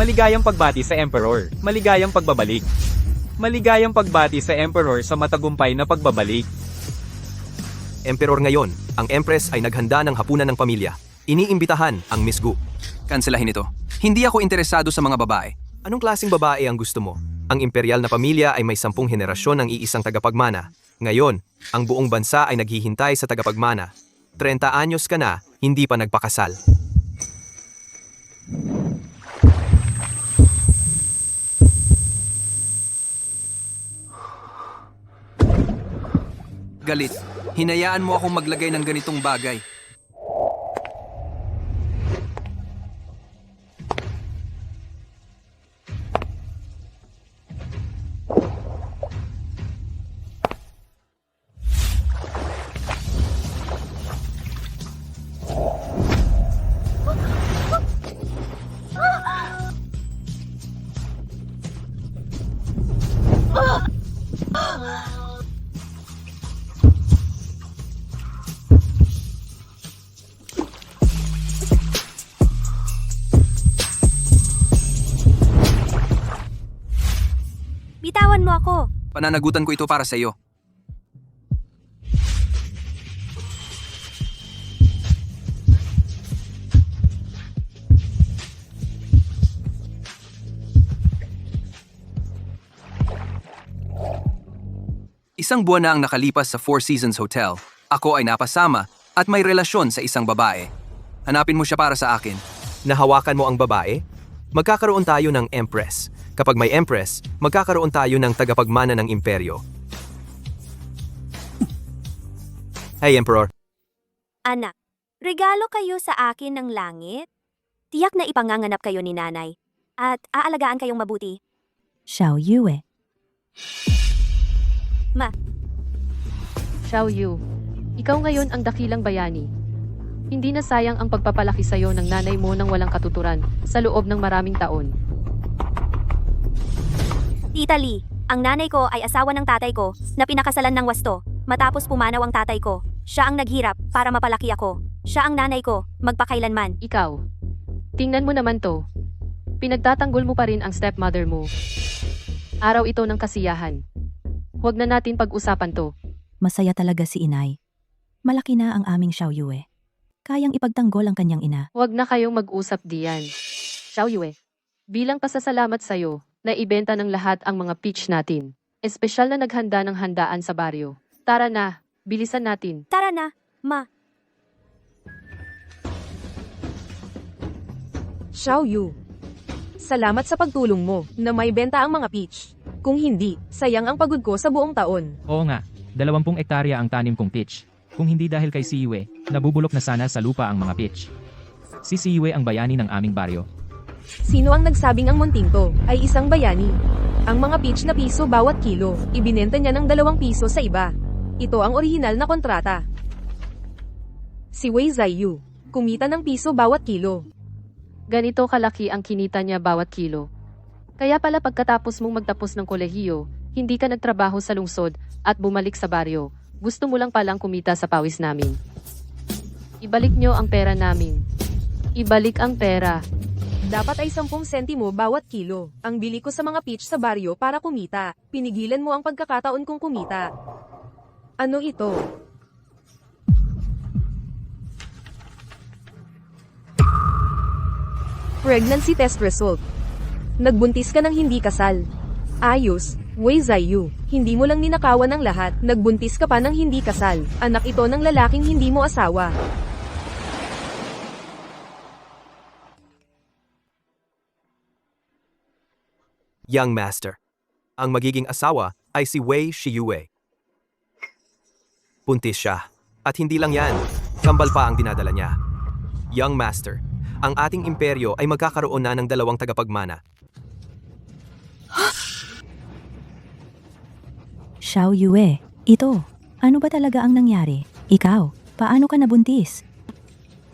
Maligayang pagbati sa Emperor. Maligayang pagbabalik. Maligayang pagbati sa Emperor sa matagumpay na pagbabalik. Emperor ngayon, ang Empress ay naghanda ng hapunan ng pamilya. Iniimbitahan ang Miss Gu. Kanselahin ito. Hindi ako interesado sa mga babae. Anong klaseng babae ang gusto mo? Ang imperial na pamilya ay may 10 henerasyon ng iisang tagapagmana. Ngayon, ang buong bansa ay naghihintay sa tagapagmana. 30 anyos ka na, hindi pa nagpakasal. Galit. Hinayaan mo akong maglagay ng ganitong bagay. Bitawan mo ako. Pananagutan ko ito para sa iyo. Isang buwan na ang nakalipas sa Four Seasons Hotel. Ako ay napasama at may relasyon sa isang babae. Hanapin mo siya para sa akin. Nahawakan mo ang babae? Magkakaroon tayo ng Empress. Kapag may Empress, magkakaroon tayo ng tagapagmana ng imperyo. Hey, Emperor. Anak, regalo kayo sa akin ng langit? Tiyak na ipanganganap kayo ni nanay. At aalagaan kayong mabuti. Xiao Yue. Ma, Xiao Yu, ikaw ngayon ang dakilang bayani. Hindi na sayang ang pagpapalaki sa'yo ng nanay mo ng walang katuturan sa loob ng maraming taon. Tita Lee, ang nanay ko ay asawa ng tatay ko na pinakasalan ng wasto. Matapos pumanaw ang tatay ko, siya ang naghirap para mapalaki ako. Siya ang nanay ko, magpakailanman. Ikaw, tingnan mo naman to. Pinagtatanggol mo pa rin ang stepmother mo. Araw ito ng kasiyahan. Huwag na natin pag-usapan to. Masaya talaga si inay. Malaki na ang aming Xiao Yue. Kayang ipagtanggol ang kanyang ina. Huwag na kayong mag-usap diyan. Xiao Yue, bilang pasasalamat sa'yo, na ibenta ng lahat ang mga peach natin. Espesyal na naghanda ng handaan sa baryo. Tara na, bilisan natin. Tara na, ma. Xiao Yu, salamat sa pagtulong mo na may benta ang mga peach. Kung hindi, sayang ang pagod ko sa buong taon. Oo nga, 20 ektarya ang tanim kong peach. Kung hindi dahil kay Siyue, nabubulok na sana sa lupa ang mga peach. Si Siyue ang bayani ng aming baryo. Sino ang nagsabing ang munting to ay isang bayani? Ang mga peach na piso bawat kilo, ibinenta niya ng 2 piso sa iba. Ito ang orihinal na kontrata. Si Wei Zaiyu, kumita ng piso bawat kilo. Ganito kalaki ang kinita niya bawat kilo. Kaya pala pagkatapos mong magtapos ng kolehiyo, hindi ka nagtrabaho sa lungsod at bumalik sa baryo. Gusto mo lang palang kumita sa pawis namin. Ibalik nyo ang pera namin. Ibalik ang pera. Dapat ay 10 sentimo bawat kilo. Ang bili ko sa mga peach sa baryo para kumita. Pinigilan mo ang pagkakataon kong kumita. Ano ito? Pregnancy test result. Nagbuntis ka ng hindi kasal. Ayos, Wei Zaiyu. Hindi mo lang ninakawan ang lahat. Nagbuntis ka pa ng hindi kasal. Anak ito ng lalaking hindi mo asawa. Young Master. Ang magiging asawa ay si Wei Shiyue. Puntis siya. At hindi lang yan, kambal pa ang dinadala niya. Young Master, ang ating imperyo ay magkakaroon na ng 2 tagapagmana. Xiao Yue, ito. Ano ba talaga ang nangyari? Ikaw, paano ka nabuntis?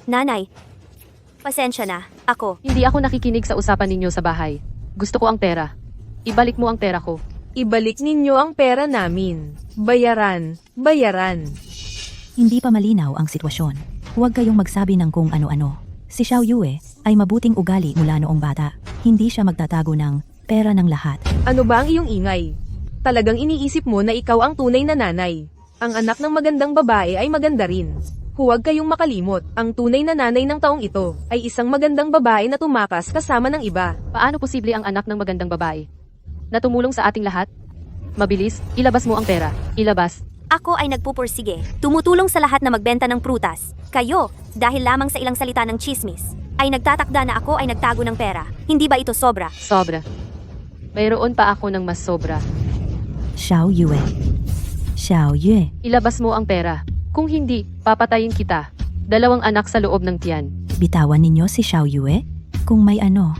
Nanay, pasensya na. Ako. Hindi ako nakikinig sa usapan ninyo sa bahay. Gusto ko ang pera. Ibalik mo ang pera ko. Ibalik ninyo ang pera namin. Bayaran, bayaran. Hindi pa malinaw ang sitwasyon. Huwag kayong magsabi ng kung ano-ano. Si Xiao Yue ay mabuting ugali mula noong bata. Hindi siya magtatago ng pera ng lahat. Ano ba ang iyong ingay? Talagang iniisip mo na ikaw ang tunay na nanay. Ang anak ng magandang babae ay maganda rin. Huwag kayong makalimot, ang tunay na nanay ng taong ito ay isang magandang babae na tumakas kasama ng iba. Paano posible ang anak ng magandang babae? Na tumulong sa ating lahat? Mabilis, ilabas mo ang pera. Ilabas. Ako ay nagpupursige, tumutulong sa lahat na magbenta ng prutas. Kayo, dahil lamang sa ilang salita ng chismis, ay nagtatakda na ako ay nagtago ng pera. Hindi ba ito sobra? Sobra. Mayroon pa ako ng mas sobra. Xiao Yue. Xiao Yue. Ilabas mo ang pera. Kung hindi, papatayin kita. 2 anak sa loob ng tiyan. Bitawan ninyo si Xiao Yue? Kung may ano,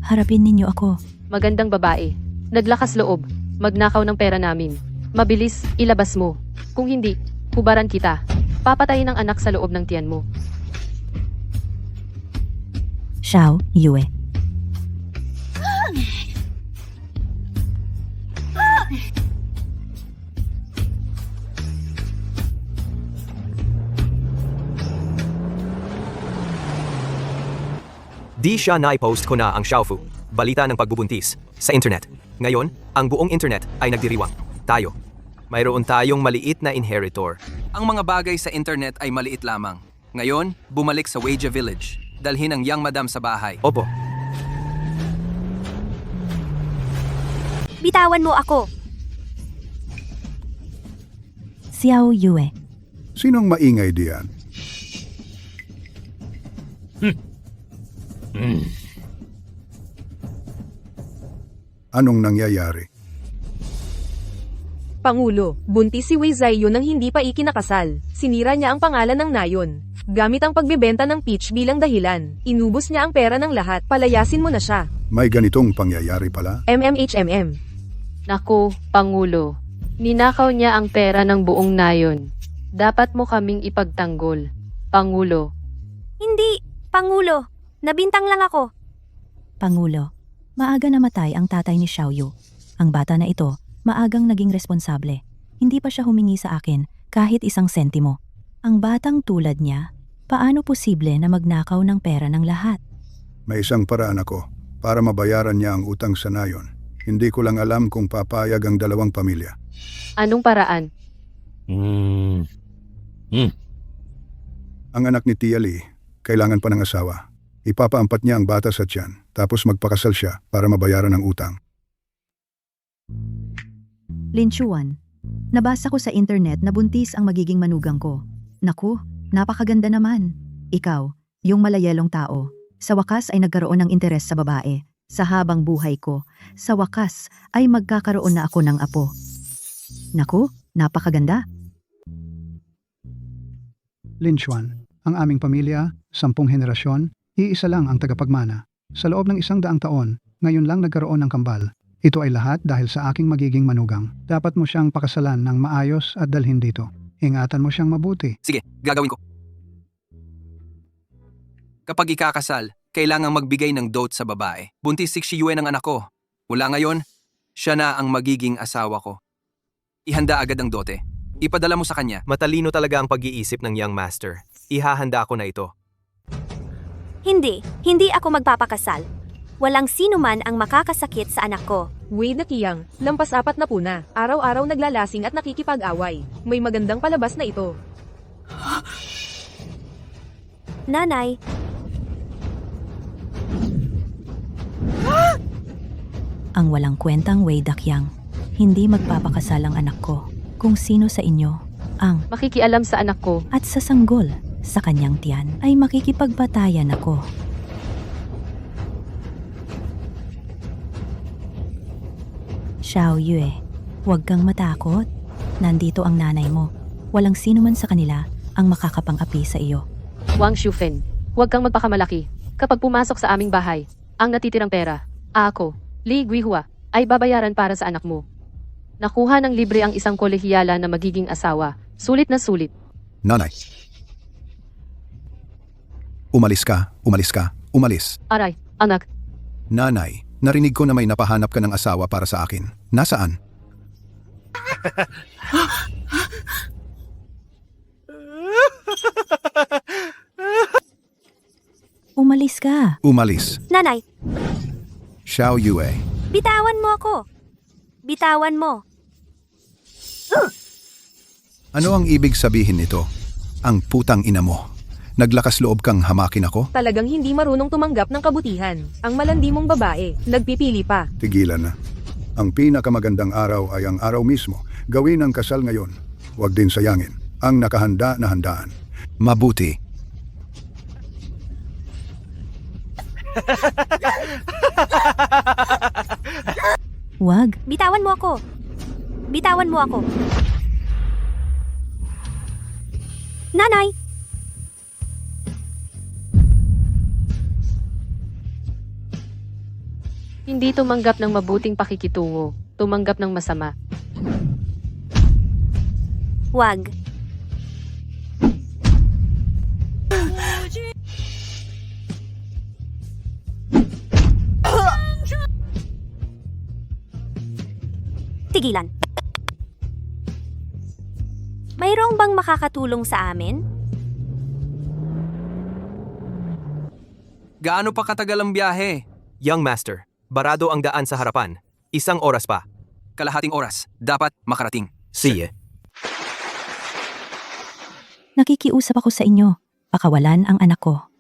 harapin ninyo ako. Magandang babae. Naglakas loob. Magnakaw ng pera namin. Mabilis, ilabas mo. Kung hindi, hubaran kita. Papatayin ang anak sa loob ng tiyan mo. Xiao Yue. Di siya naipost ko na ang Xiaofu, balita ng pagbubuntis, sa internet. Ngayon, ang buong internet ay nagdiriwang. Tayo. Mayroon tayong maliit na inheritor. Ang mga bagay sa internet ay maliit lamang. Ngayon, bumalik sa Weijia Village. Dalhin ang young madam sa bahay. Opo. Bitawan mo ako. Xiao Yue. Sinong maingay diyan? Anong nangyayari? Pangulo, buntis si Wei Zaiyo nang hindi pa ikinakasal. Sinira niya ang pangalan ng nayon. Gamit ang pagbebenta ng peach bilang dahilan. Inubos niya ang pera ng lahat. Palayasin mo na siya. May ganitong pangyayari pala? MMHMM. Naku, Pangulo. Ninakaw niya ang pera ng buong nayon. Dapat mo kaming ipagtanggol. Pangulo. Hindi, Pangulo. Nabintang lang ako. Pangulo. Maaga namatay ang tatay ni Xiao Yu. Ang bata na ito, maagang naging responsable. Hindi pa siya humingi sa akin kahit isang sentimo. Ang batang tulad niya, paano posible na magnakaw ng pera ng lahat? May isang paraan ako para mabayaran niya ang utang sa nayon. Hindi ko lang alam kung papayag ang 2 pamilya. Anong paraan? Ang anak ni Tia Lee, kailangan pa ng asawa. Ipapaampat niya ang bata sa tiyan, tapos magpakasal siya para mabayaran ang utang. Lin Chuan. Nabasa ko sa internet na buntis ang magiging manugang ko. Naku, napakaganda naman. Ikaw, yung malayelong tao, sa wakas ay nagkaroon ng interes sa babae. Sa habang buhay ko, sa wakas ay magkakaroon na ako ng apo. Naku, napakaganda. Lin Chuan, ang aming pamilya, 10 henerasyon, iisa lang ang tagapagmana. Sa loob ng 100 taon, ngayon lang nagkaroon ng kambal. Ito ay lahat dahil sa aking magiging manugang. Dapat mo siyang pakasalan ng maayos at dalhin dito. Ingatan mo siyang mabuti. Sige, gagawin ko. Kapag ikakasal, kailangang magbigay ng dote sa babae. Buntis si Xiyue ng anak ko. Mula ngayon, siya na ang magiging asawa ko. Ihanda agad ang dote. Ipadala mo sa kanya. Matalino talaga ang pag-iisip ng young master. Ihahanda ko na ito. Hindi ako magpapakasal. Walang sino man ang makakasakit sa anak ko. Wei na Kiyang, lampas 4 na po na. Araw-araw naglalasing at nakikipag-away. May magandang palabas na ito. Nanay, Ang walang kwentang Wei Dakyang. Hindi magpapakasal ang anak ko. Kung sino sa inyo ang Makikialam sa anak ko. at sa sanggol sa kanyang tiyan ay makikipagbatayan ako. Xiao Yue, huwag kang matakot. Nandito ang nanay mo. Walang sino man sa kanila ang makakapang-api sa iyo. Wang Shufen, huwag kang magpakamalaki. Kapag pumasok sa aming bahay, ang natitirang pera, ako, Li Guihua, ay babayaran para sa anak mo. Nakuha ng libre ang isang kolehiyala na magiging asawa. Sulit na sulit. Nanay. Umalis ka, umalis ka, umalis. Aray, anak, Nanay, narinig ko na may napahanap ka ng asawa para sa akin. Nasaan? Umalis ka. Umalis. nanay, Xiao Yue. Bitawan mo ako. Bitawan mo. Ano ang ibig sabihin nito? Ang putang ina mo. Naglakas loob kang hamakin ako? Talagang hindi marunong tumanggap ng kabutihan. Ang malandi mong babae, nagpipili pa. Tigilan na. Ang pinakamagandang araw ay ang araw mismo. Gawin ang kasal ngayon. Huwag din sayangin ang nakahanda na handaan. Mabuti. Wag. Bitawan mo ako. Bitawan mo ako. Nanay! Hindi tumanggap ng mabuting pakikitungo, tumanggap ng masama. Wag. Tigilan. Mayroong bang makakatulong sa amin? Gaano pa katagal ang biyahe? Young Master, barado ang daan sa harapan. 1 oras pa. Kalahating oras. Dapat makarating. Sige. Nakikiusap ako sa inyo. Pakawalan ang anak ko.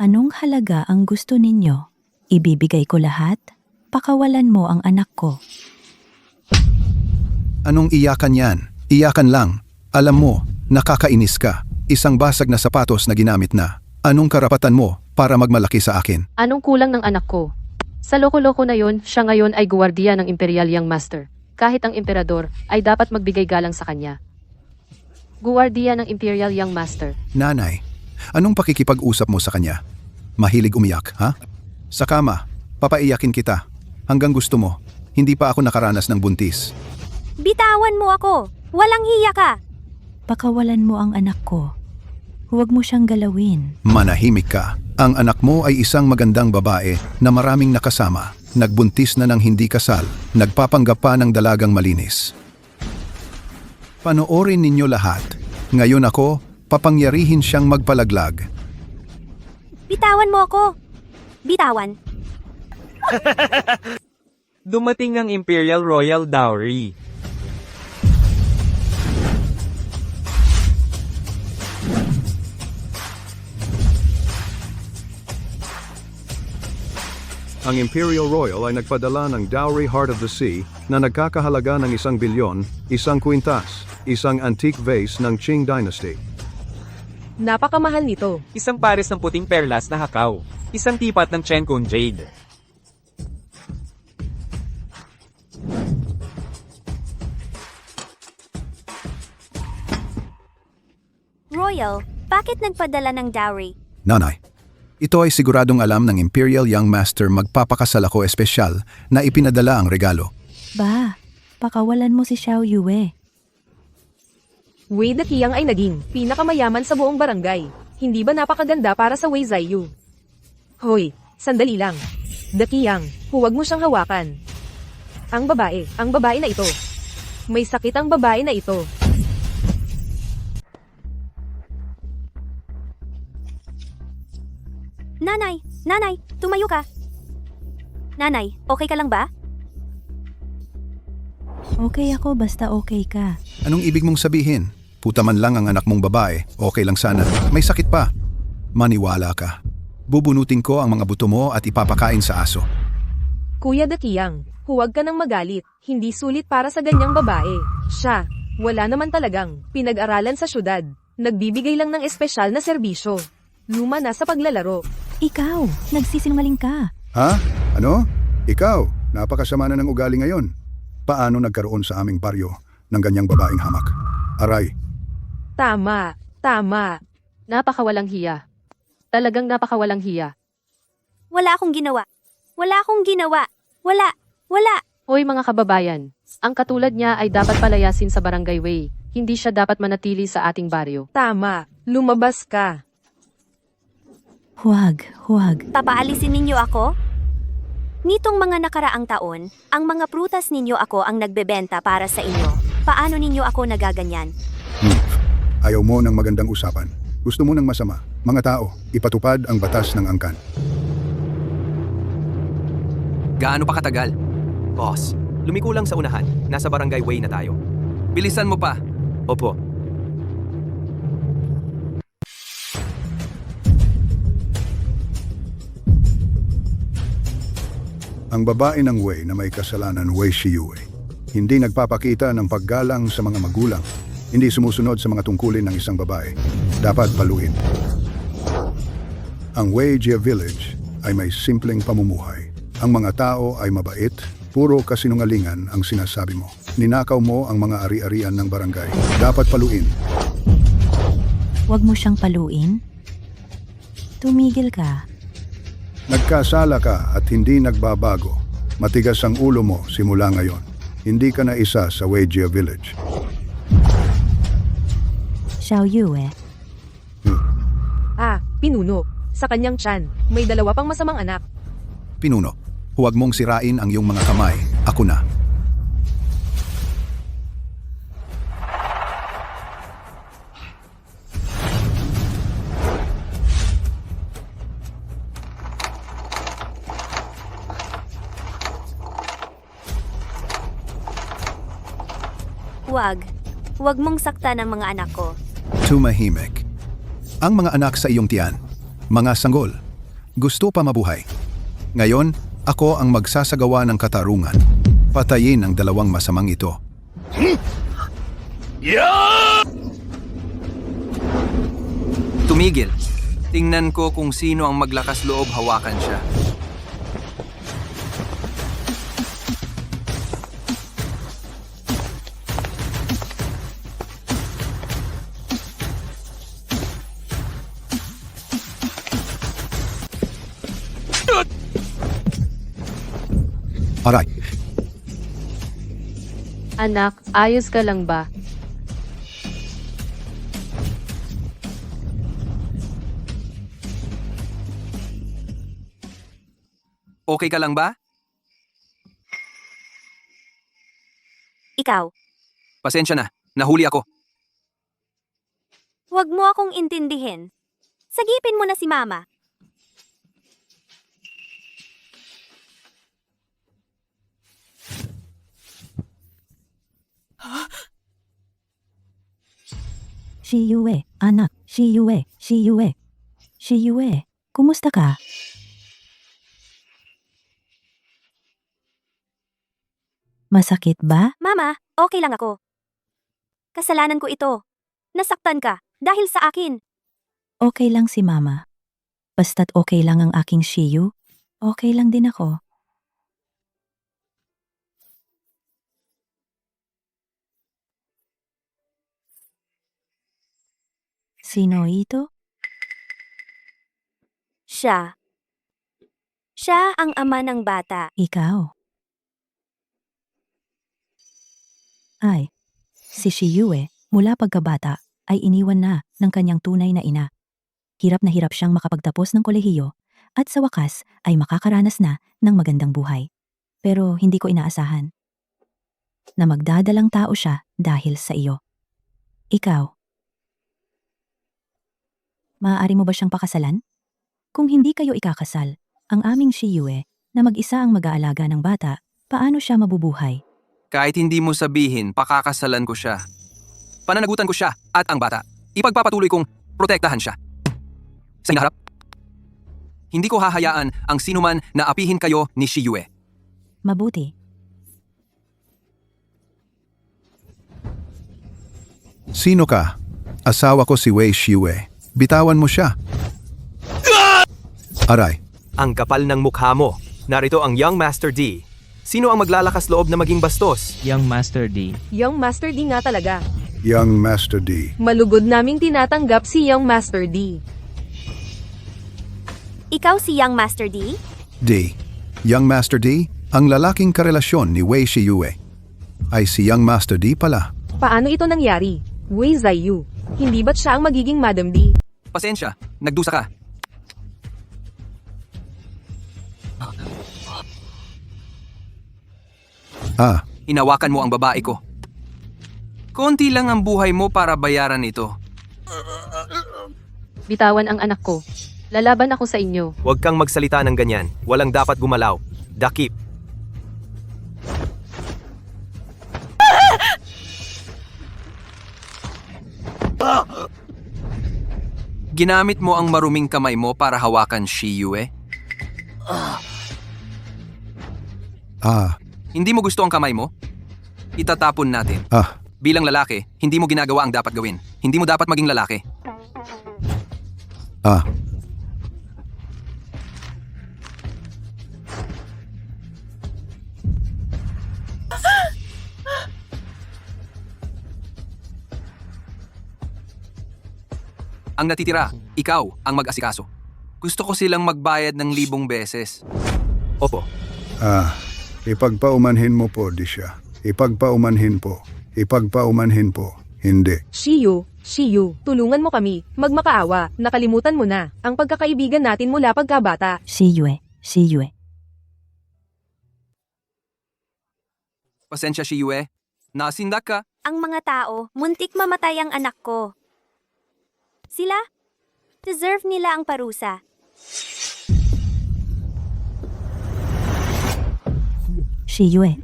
Anong halaga ang gusto ninyo? Ibibigay ko lahat? Pakawalan mo ang anak ko. Anong iyakan yan? Iyakan lang. Alam mo, nakakainis ka. Isang basag na sapatos na ginamit na. Anong karapatan mo para magmalaki sa akin? Anong kulang ng anak ko? Sa loko-loko na yon, siya ngayon ay guwardiya ng Imperial Young Master. Kahit ang emperador ay dapat magbigay galang sa kanya. Guwardiya ng Imperial Young Master. Nanay, anong pakikipag-usap mo sa kanya? Mahilig umiyak, ha? Sa kama, papaiyakin kita. Hanggang gusto mo, hindi pa ako nakaranas ng buntis. Bitawan mo ako. Walang hiya ka. Pakawalan mo ang anak ko. Huwag mo siyang galawin. Manahimik ka. Ang anak mo ay isang magandang babae na maraming nakasama. Nagbuntis na ng hindi kasal. Nagpapanggap pa ng dalagang malinis. Panoorin ninyo lahat. Ngayon ako, papangyarihin siyang magpalaglag. Bitawan mo ako. Bitawan. Dumating ang Imperial Royal Dowry. Ang Imperial Royal ay nagpadala ng Dowry Heart of the Sea na nagkakahalaga ng 1 bilyon, 1 kwintas, isang antique vase ng Qing Dynasty. Napakamahal nito. Isang pares ng puting perlas na hakaw. Isang tipat ng Chenkun Jade. Royal, bakit nagpadala ng dowry? Nanay, ito ay siguradong alam ng Imperial Young Master magpapakasal ako espesyal na ipinadala ang regalo. Ba, pakawalan mo si Xiao Yue. Wei Daqiang ay naging pinakamayaman sa buong barangay. Hindi ba napakaganda para sa Wei Zaiyu? Hoy, sandali lang. Daqiang, huwag mo siyang hawakan. Ang babae na ito. May sakit ang babae na ito. Nanay, tumayo ka. Nanay, okay ka lang ba? Okay ako basta okay ka. Anong ibig mong sabihin? Puta man lang ang anak mong babae, okay lang sana. May sakit pa. Maniwala ka. Bubunutin ko ang mga buto mo at ipapakain sa aso. Kuya Daqiang, huwag ka nang magalit. Hindi sulit para sa ganyang babae. Siya, wala naman talagang pinag-aralan sa syudad. Nagbibigay lang ng espesyal na serbisyo. Luma na sa paglalaro. Ikaw, nagsisinungaling ka. Ha? Ano? Ikaw, napakasama na ng ugali ngayon. Paano nagkaroon sa aming baryo ng ganyang babaeng hamak? Aray, Tama. Napakawalang hiya. Talagang napakawalang hiya. Wala akong ginawa. Wala. Hoy mga kababayan, ang katulad niya ay dapat palayasin sa Barangay Way. Hindi siya dapat manatili sa ating baryo. Tama. Lumabas ka. Huwag. Papaalisin ninyo ako? Nitong mga nakaraang taon, ang mga prutas ninyo ako ang nagbebenta para sa inyo. Paano ninyo ako nagaganyan? ayaw mo ng magandang usapan. Gusto mo ng masama. Mga tao, ipatupad ang batas ng angkan. Gaano pa katagal? Boss, lumiko lang sa unahan. Nasa Barangay Way na tayo. Bilisan mo pa. Opo. Ang babae ng Wei na may kasalanan, Wei Shiyue, hindi nagpapakita ng paggalang sa mga magulang, hindi sumusunod sa mga tungkulin ng isang babae. Dapat paluin. Ang Wei Jia Village ay may simpleng pamumuhay. Ang mga tao ay mabait, puro kasinungalingan ang sinasabi mo. Ninakaw mo ang mga ari-arian ng barangay. Dapat paluin. Huwag mo siyang paluin. Tumigil ka. Nagkasala ka at hindi nagbabago. Matigas ang ulo mo simula ngayon. Hindi ka na isa sa Wei Jia Village. Xiao Yue. Ah, pinuno. Sa kanyang tiyan, may 2 pang masamang anak. Pinuno, huwag mong sirain ang iyong mga kamay. Ako na. Huwag. Huwag mong saktan ang mga anak ko. Tumahimik. Ang mga anak sa iyong tiyan, mga sanggol, gusto pa mabuhay. Ngayon, ako ang magsasagawa ng katarungan. Patayin ang 2 masamang ito. Tumigil. Tingnan ko kung sino ang maglakas loob hawakan siya. Aray, Anak, ayos ka lang ba? Okay ka lang ba? Ikaw, Pasensya na. Nahuli ako. huwag mo akong intindihin. Sagipin mo na si Mama. Shiyue, anak. Shiyue, Shiyue. Shiyue, kumusta ka? Masakit ba? Mama, okay lang ako. Kasalanan ko ito. Nasaktan ka dahil sa akin. Okay lang si mama. Basta't okay lang ang aking Shiyu, okay lang din ako. Sino ito? Siya. Siya ang ama ng bata. Ikaw. Ay, si Shiyue, mula pagkabata, ay iniwan na ng kanyang tunay na ina. Hirap na hirap siyang makapagtapos ng kolehiyo at sa wakas ay makakaranas na ng magandang buhay. Pero hindi ko inaasahan na magdadalang tao siya dahil sa iyo. Ikaw. Maaari mo ba siyang pakasalan? Kung hindi kayo ikakasal, ang aming Shiyue na mag-isa ang mag-aalaga ng bata, paano siya mabubuhay? Kahit hindi mo sabihin, pakakasalan ko siya. Pananagutan ko siya at ang bata. Ipagpapatuloy kong protektahan siya. Sa inaharap, hindi ko hahayaan ang sinuman na apihin kayo ni Shiyue. Mabuti. Sino ka? Asawa ko si Wei Shiyue. Bitawan mo siya. Aray, Ang kapal ng mukha mo. Narito ang Young Master D. Sino ang maglalakas loob na maging bastos? Young Master D. Young Master D nga talaga. Young Master D. Malugod naming tinatanggap si Young Master D. Ikaw si Young Master D? D. Young Master D, ang lalaking karelasyon ni Wei Shiyue. Ay si Young Master D pala. Paano ito nangyari? Wei Zaiyu. Hindi ba't siya ang magiging Madam D? Pasensya, nagdusa ka. Ah, Hinawakan mo ang babae ko. Konti lang ang buhay mo para bayaran ito. Bitawan ang anak ko. Lalaban ako sa inyo. Huwag kang magsalita ng ganyan. Walang dapat gumalaw. Dakip. Ginamit mo ang maruming kamay mo para hawakan Shi Yue? Hindi mo gusto ang kamay mo? Itatapon natin. Bilang lalaki, hindi mo ginagawa ang dapat gawin. Hindi mo dapat maging lalaki. Ang natitira, ikaw ang mag-asikaso. Gusto ko silang magbayad ng 1,000 beses. Opo. Ipagpaumanhin mo po, Disha. Ipagpaumanhin po. Ipagpaumanhin po. Hindi. Shiyu, tulungan mo kami, magmakaawa, nakalimutan mo na, ang pagkakaibigan natin mula pagkabata. Si Yue. Pasensya, Shi Yue. Nasindak ka. Ang mga tao, muntik mamatay ang anak ko. Sila? Deserve nila ang parusa. Si Yue.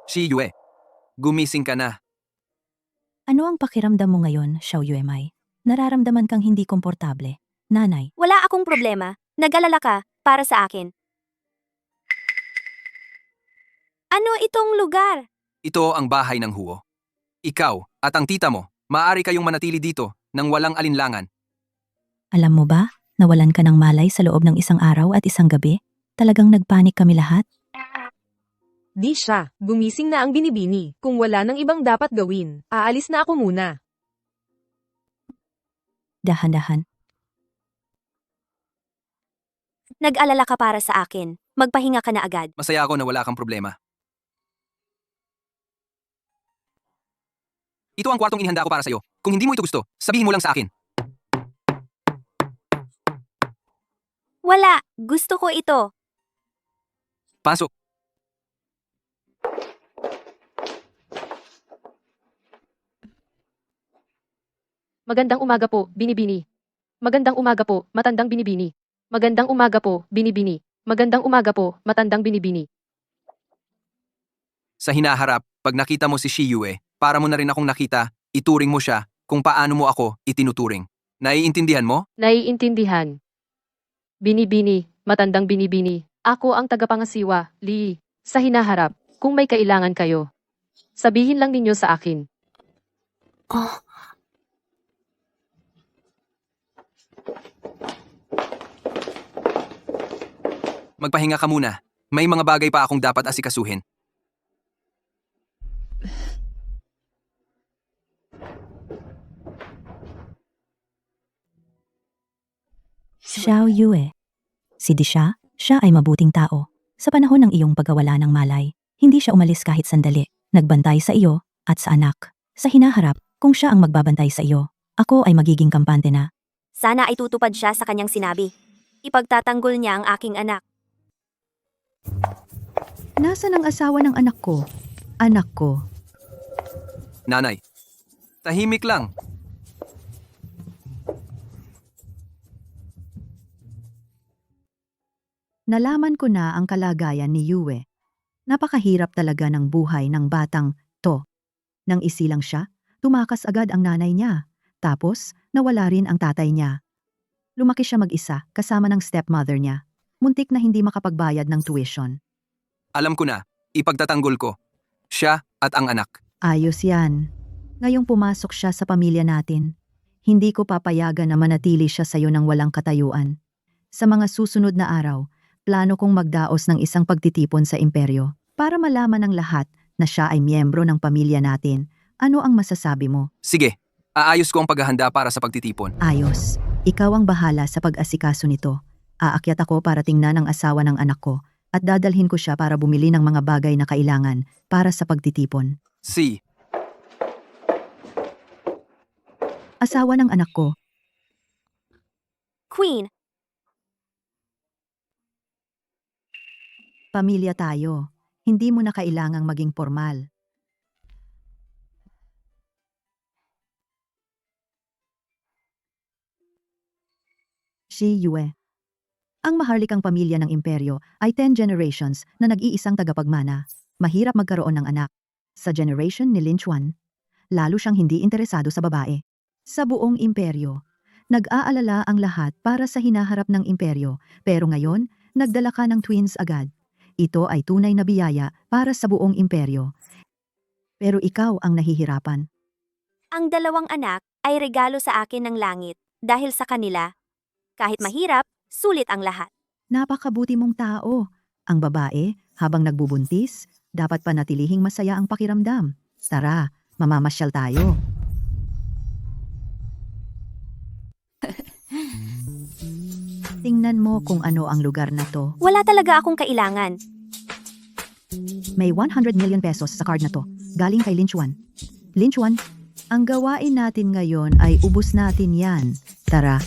Shi Yue, gumising ka na. Ano ang pakiramdam mo ngayon, Xiao Yuemai? Nararamdaman kang hindi komportable. Nanay, Wala akong problema. Nag-alala ka para sa akin. Ano itong lugar? Ito ang bahay ng Huo. Ikaw at ang tita mo, maaari kayong manatili dito nang walang alinlangan. alam mo ba, nawalan ka ng malay sa loob ng isang araw at isang gabi? Talagang nagpanik kami lahat. Di siya, gumising na ang binibini. Kung wala nang ibang dapat gawin, aalis na ako muna. Dahan-dahan. Nag-alala ka para sa akin. Magpahinga ka na agad. Masaya ako na wala kang problema. Ito ang kwartong inihanda ko para sa'yo. Kung hindi mo ito gusto, sabihin mo lang sa akin. Wala. Gusto ko ito. Pasok. Magandang umaga po, Binibini. Magandang umaga po, matandang Binibini. Magandang umaga po, Binibini. Magandang umaga po, matandang Binibini. Sa hinaharap, pag nakita mo si Shi Yue, para mo na rin akong nakita, ituring mo siya kung paano mo ako itinuturing. Naiintindihan mo? Naiintindihan. Binibini, matandang Binibini. Ako ang tagapangasiwa, Lee. Sa hinaharap, kung may kailangan kayo, sabihin lang ninyo sa akin. Magpahinga ka muna. May mga bagay pa akong dapat asikasuhin. Xiao Yue. Si Disha, siya ay mabuting tao. Sa panahon ng iyong pagkawala ng malay, hindi siya umalis kahit sandali. Nagbantay sa iyo at sa anak. Sa hinaharap, kung siya ang magbabantay sa iyo, ako ay magiging kampante na. Sana ay tutupad siya sa kanyang sinabi. Ipagtatanggol niya ang aking anak. Nasaan ang asawa ng anak ko? Anak ko. Nanay, tahimik lang. Nalaman ko na ang kalagayan ni Yue. Napakahirap talaga ng buhay ng batang to. Nang isilang siya, tumakas agad ang nanay niya. Tapos, nawala rin ang tatay niya. Lumaki siya mag-isa kasama ng stepmother niya. Muntik na hindi makapagbayad ng tuition. Alam ko na, ipagtatanggol ko. Siya at ang anak. Ayos yan. Ngayong pumasok siya sa pamilya natin, hindi ko papayagan na manatili siya sa'yo ng walang katayuan. Sa mga susunod na araw, plano kong magdaos ng isang pagtitipon sa imperyo para malaman ng lahat na siya ay miyembro ng pamilya natin. Ano ang masasabi mo? Sige, aayos ko ang paghahanda para sa pagtitipon. Ayos. Ikaw ang bahala sa pag-asikaso nito. Aakyat ako para tingnan ang asawa ng anak ko at dadalhin ko siya para bumili ng mga bagay na kailangan para sa pagtitipon. Si, Asawa ng anak ko. Queen, Pamilya tayo. Hindi mo na kailangang maging formal. Shi Yue. Ang maharlikang pamilya ng imperyo ay 10 generations na nag-iisang tagapagmana. Mahirap magkaroon ng anak. Sa generation ni Lin Chuan, lalo siyang hindi interesado sa babae. Sa buong imperyo, nag-aalala ang lahat para sa hinaharap ng imperyo, pero ngayon, nagdala ka ng twins agad. Ito ay tunay na biyaya para sa buong imperyo. Pero ikaw ang nahihirapan. Ang 2 anak ay regalo sa akin ng langit dahil sa kanila. Kahit mahirap, sulit ang lahat. Napakabuti mong tao. Ang babae, habang nagbubuntis, dapat panatilihing masaya ang pakiramdam. Tara, mamamasyal tayo. Tingnan mo kung ano ang lugar na to. Wala talaga akong kailangan. May 100 million pesos sa card na to. Galing kay Lin Chuan. Lin Chuan, ang gawain natin ngayon ay ubus natin yan. Tara.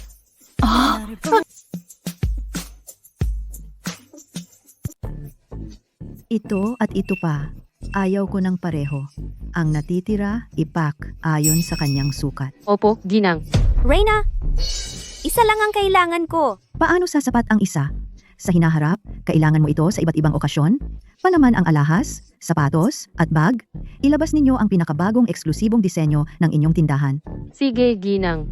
Ito at ito pa. Ayaw ko ng pareho. Ang natitira, ipak ayon sa kanyang sukat. Opo, Ginang. Reyna, isa lang ang kailangan ko. Paano sasapat ang isa? Sa hinaharap, kailangan mo ito sa iba't ibang okasyon? Palaman ang alahas, sapatos, at bag? Ilabas ninyo ang pinakabagong eksklusibong disenyo ng inyong tindahan. Sige, Ginang.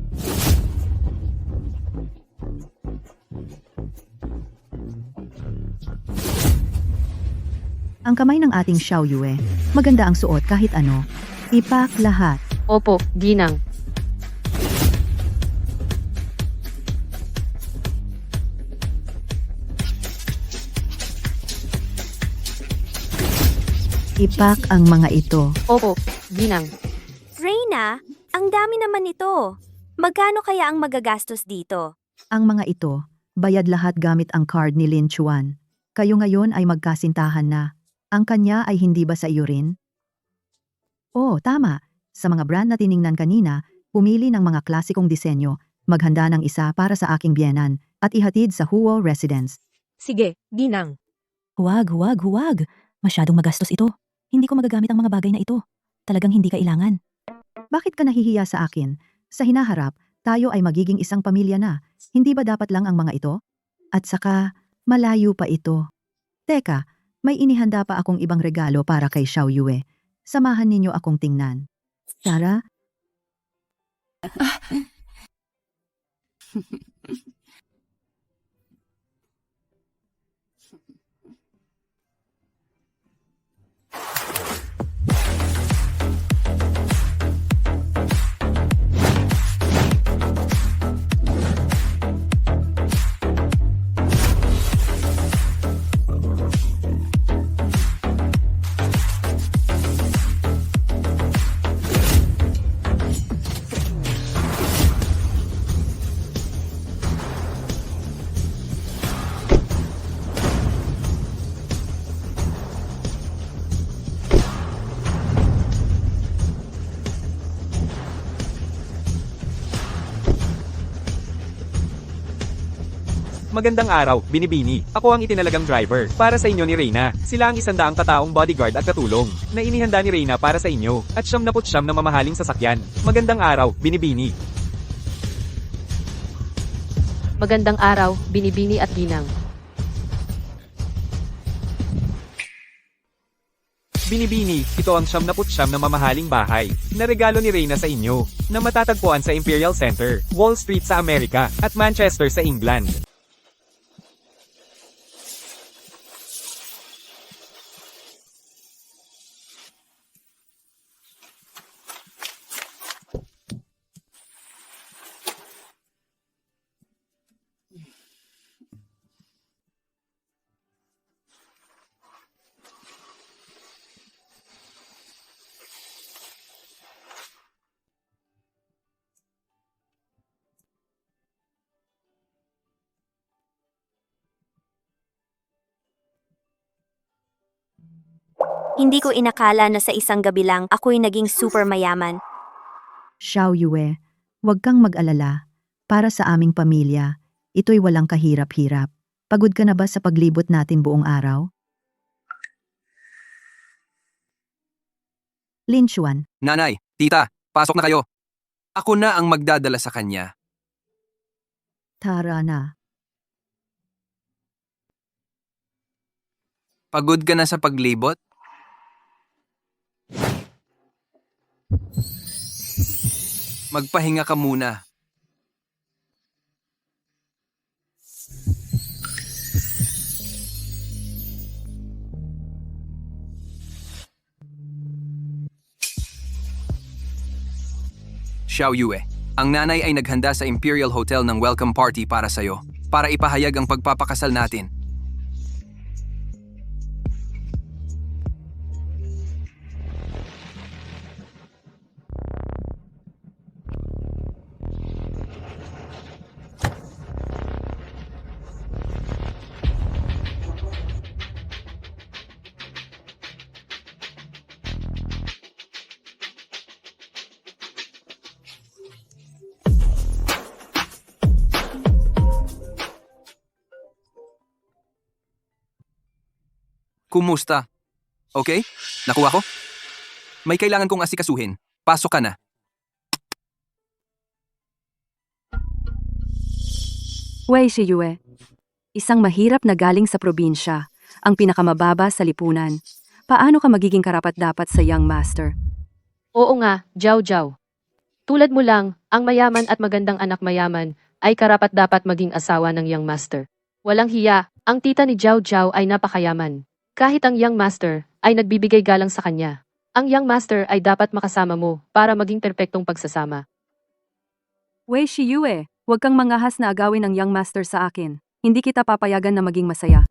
Ang kamay ng ating Xiao Yue, maganda ang suot kahit ano. Ipak lahat. Opo, Ginang. Ipak ang mga ito. Opo, Ginang. Reyna, ang dami naman ito. Magkano kaya ang magagastos dito? Ang mga ito, bayad lahat gamit ang card ni Lin Chuan. Kayo ngayon ay magkasintahan na. Ang kanya ay hindi ba sa iyo rin? Oo, tama. Sa mga brand na tiningnan kanina, pumili ng mga klasikong disenyo, maghanda ng isa para sa aking biyenan, at ihatid sa Huo Residence. Sige, Ginang. Huwag. Masyadong magastos ito. Hindi ko magagamit ang mga bagay na ito. Talagang hindi kailangan. Bakit ka nahihiya sa akin? Sa hinaharap, tayo ay magiging isang pamilya na. Hindi ba dapat lang ang mga ito? At saka, malayo pa ito. Teka, may inihanda pa akong ibang regalo para kay Xiao Yue. Samahan ninyo akong tingnan. Sarah? Magandang araw, Binibini. Ako ang itinalagang driver. Para sa inyo ni Reyna. Sila ang 100 kataong bodyguard at katulong na inihanda ni Reyna para sa inyo at 79 na mamahaling sasakyan. Magandang araw, Binibini. Magandang araw, Binibini at Ginang. Binibini, ito ang 79 na mamahaling bahay na regalo ni Reyna sa inyo na matatagpuan sa Imperial Center, Wall Street sa Amerika at Manchester sa England. Hindi ko inakala na sa isang gabi lang ako'y naging super mayaman. Xiao Yue, huwag kang mag-alala. Para sa aming pamilya, ito'y walang kahirap-hirap. Pagod ka na ba sa paglibot natin buong araw? Lin Chuan, Nanay, tita, pasok na kayo. Ako na ang magdadala sa kanya. tara na. Pagod ka na sa paglibot? Magpahinga ka muna. Xiao Yue, ang nanay ay naghanda sa Imperial Hotel ng welcome party para sa'yo, para ipahayag ang pagpapakasal natin. Kumusta? Okay? Nakuha ko? May kailangan kong asikasuhin. Pasok ka na. Wei Shiyue, isang mahirap na galing sa probinsya, ang pinakamababa sa lipunan. Paano ka magiging karapat-dapat sa young master? Oo nga, Jiao Jiao. Tulad mo lang, ang mayaman at magandang anak mayaman ay karapat-dapat maging asawa ng young master. Walang hiya, ang tita ni Jiao Jiao ay napakayaman. Kahit ang young master ay nagbibigay galang sa kanya. Ang young master ay dapat makasama mo para maging perpektong pagsasama. Wei Shiyue, huwag kang mangahas na agawin ng young master sa akin. Hindi kita papayagan na maging masaya.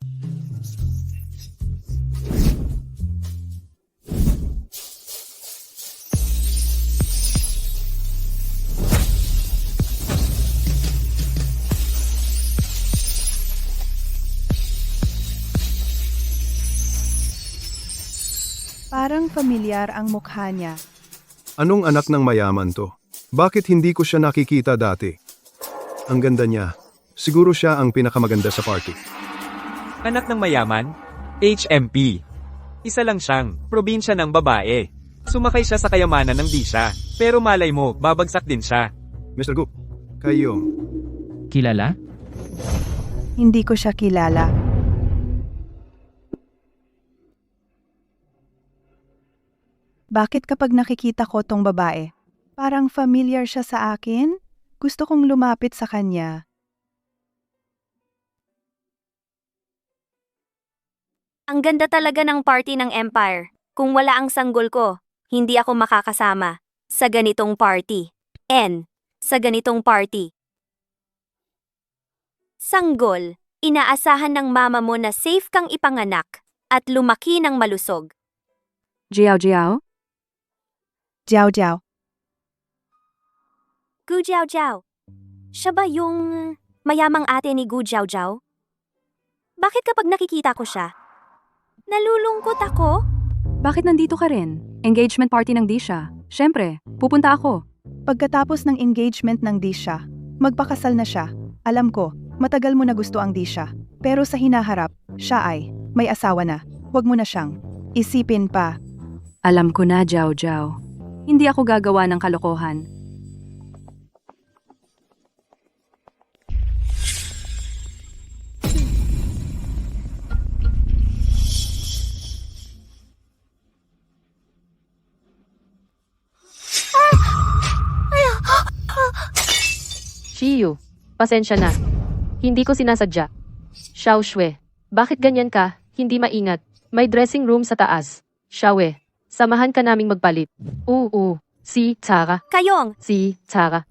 Parang familiar ang mukha niya. Anong anak ng mayaman to? Bakit hindi ko siya nakikita dati? Ang ganda niya. Siguro siya ang pinakamaganda sa party. Anak ng mayaman? HMP. Isa lang siyang, probinsya ng babae. Sumakay siya sa kayamanan ng di siya. Pero malay mo, babagsak din siya. Mr. Gup, kayo. Kilala? Hindi ko siya kilala. Bakit kapag nakikita ko tong babae, parang familiar siya sa akin? Gusto kong lumapit sa kanya. Ang ganda talaga ng party ng Empire. Kung wala ang sanggol ko, hindi ako makakasama sa ganitong party. Sa ganitong party. Sanggol, inaasahan ng mama mo na safe kang ipanganak at lumaki ng malusog. Jiao Jiao? Jiao Jiao. Gu Jiao Jiao. Siya ba yung mayamang ate ni Gu Jiao Jiao? Bakit kapag nakikita ko siya, nalulungkot ako? Bakit nandito ka rin? Engagement party ng Disha. Siyempre, pupunta ako. Pagkatapos ng engagement ng Disha, magpakasal na siya. Alam ko, matagal mo na gusto ang Disha. Pero sa hinaharap, siya ay may asawa na. Huwag mo na siyang isipin pa. Alam ko na, Jiao Jiao. Hindi ako gagawa ng kalokohan. Shiyu, pasensya na. Hindi ko sinasadya. Xiao Shui, bakit ganyan ka? Hindi maingat. May dressing room sa taas. Xiaoe, samahan ka naming magpalit. Si Tara. Kayong, Si Tara.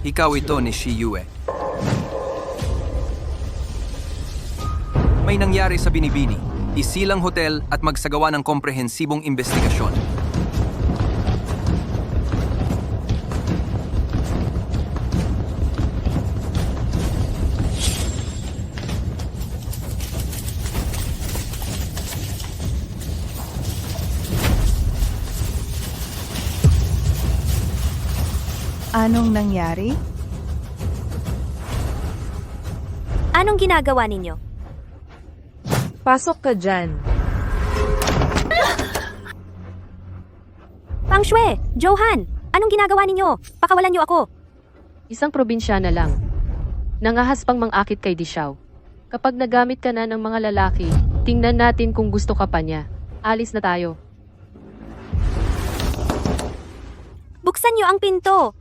Ikaw ito ni Shi Yue. May nangyari sa Binibini. Isilang hotel at magsagawa ng komprehensibong investigasyon. Anong nangyari? anong ginagawa ninyo? Pasok ka dyan. Pang Shui, Johan, anong ginagawa ninyo? Pakawalan niyo ako. Isang probinsyana lang. Nangahas pang mangakit kay Di Xiao. Kapag nagamit ka na ng mga lalaki, tingnan natin kung gusto ka pa niya. Alis na tayo. Buksan niyo ang pinto!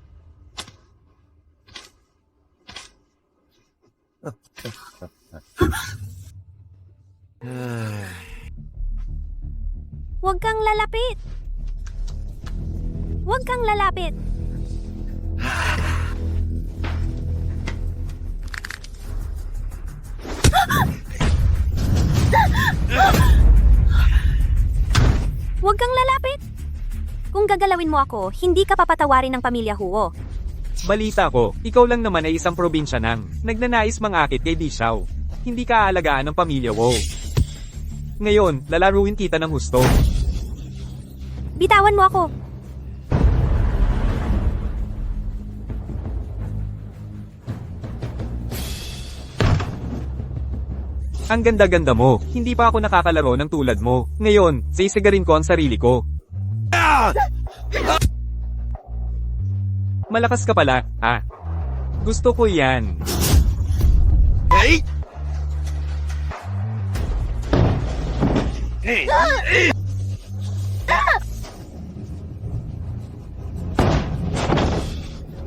Huwag kang lalapit! Huwag kang lalapit! Huwag kang lalapit! Kung gagalawin mo ako, hindi ka papatawarin ng pamilya Huo. Balita ko, ikaw lang naman ay isang probinsya nang nagnanais mangakit kay Di Xiao. Hindi ka aalagaan ng pamilya Wo. Ngayon, lalaruin kita ng husto. Bitawan mo ako! Ang ganda-ganda mo, hindi pa ako nakakalaro ng tulad mo. Ngayon, sisigarin ko ang sarili ko. Malakas ka pala, ha? Gusto ko yan.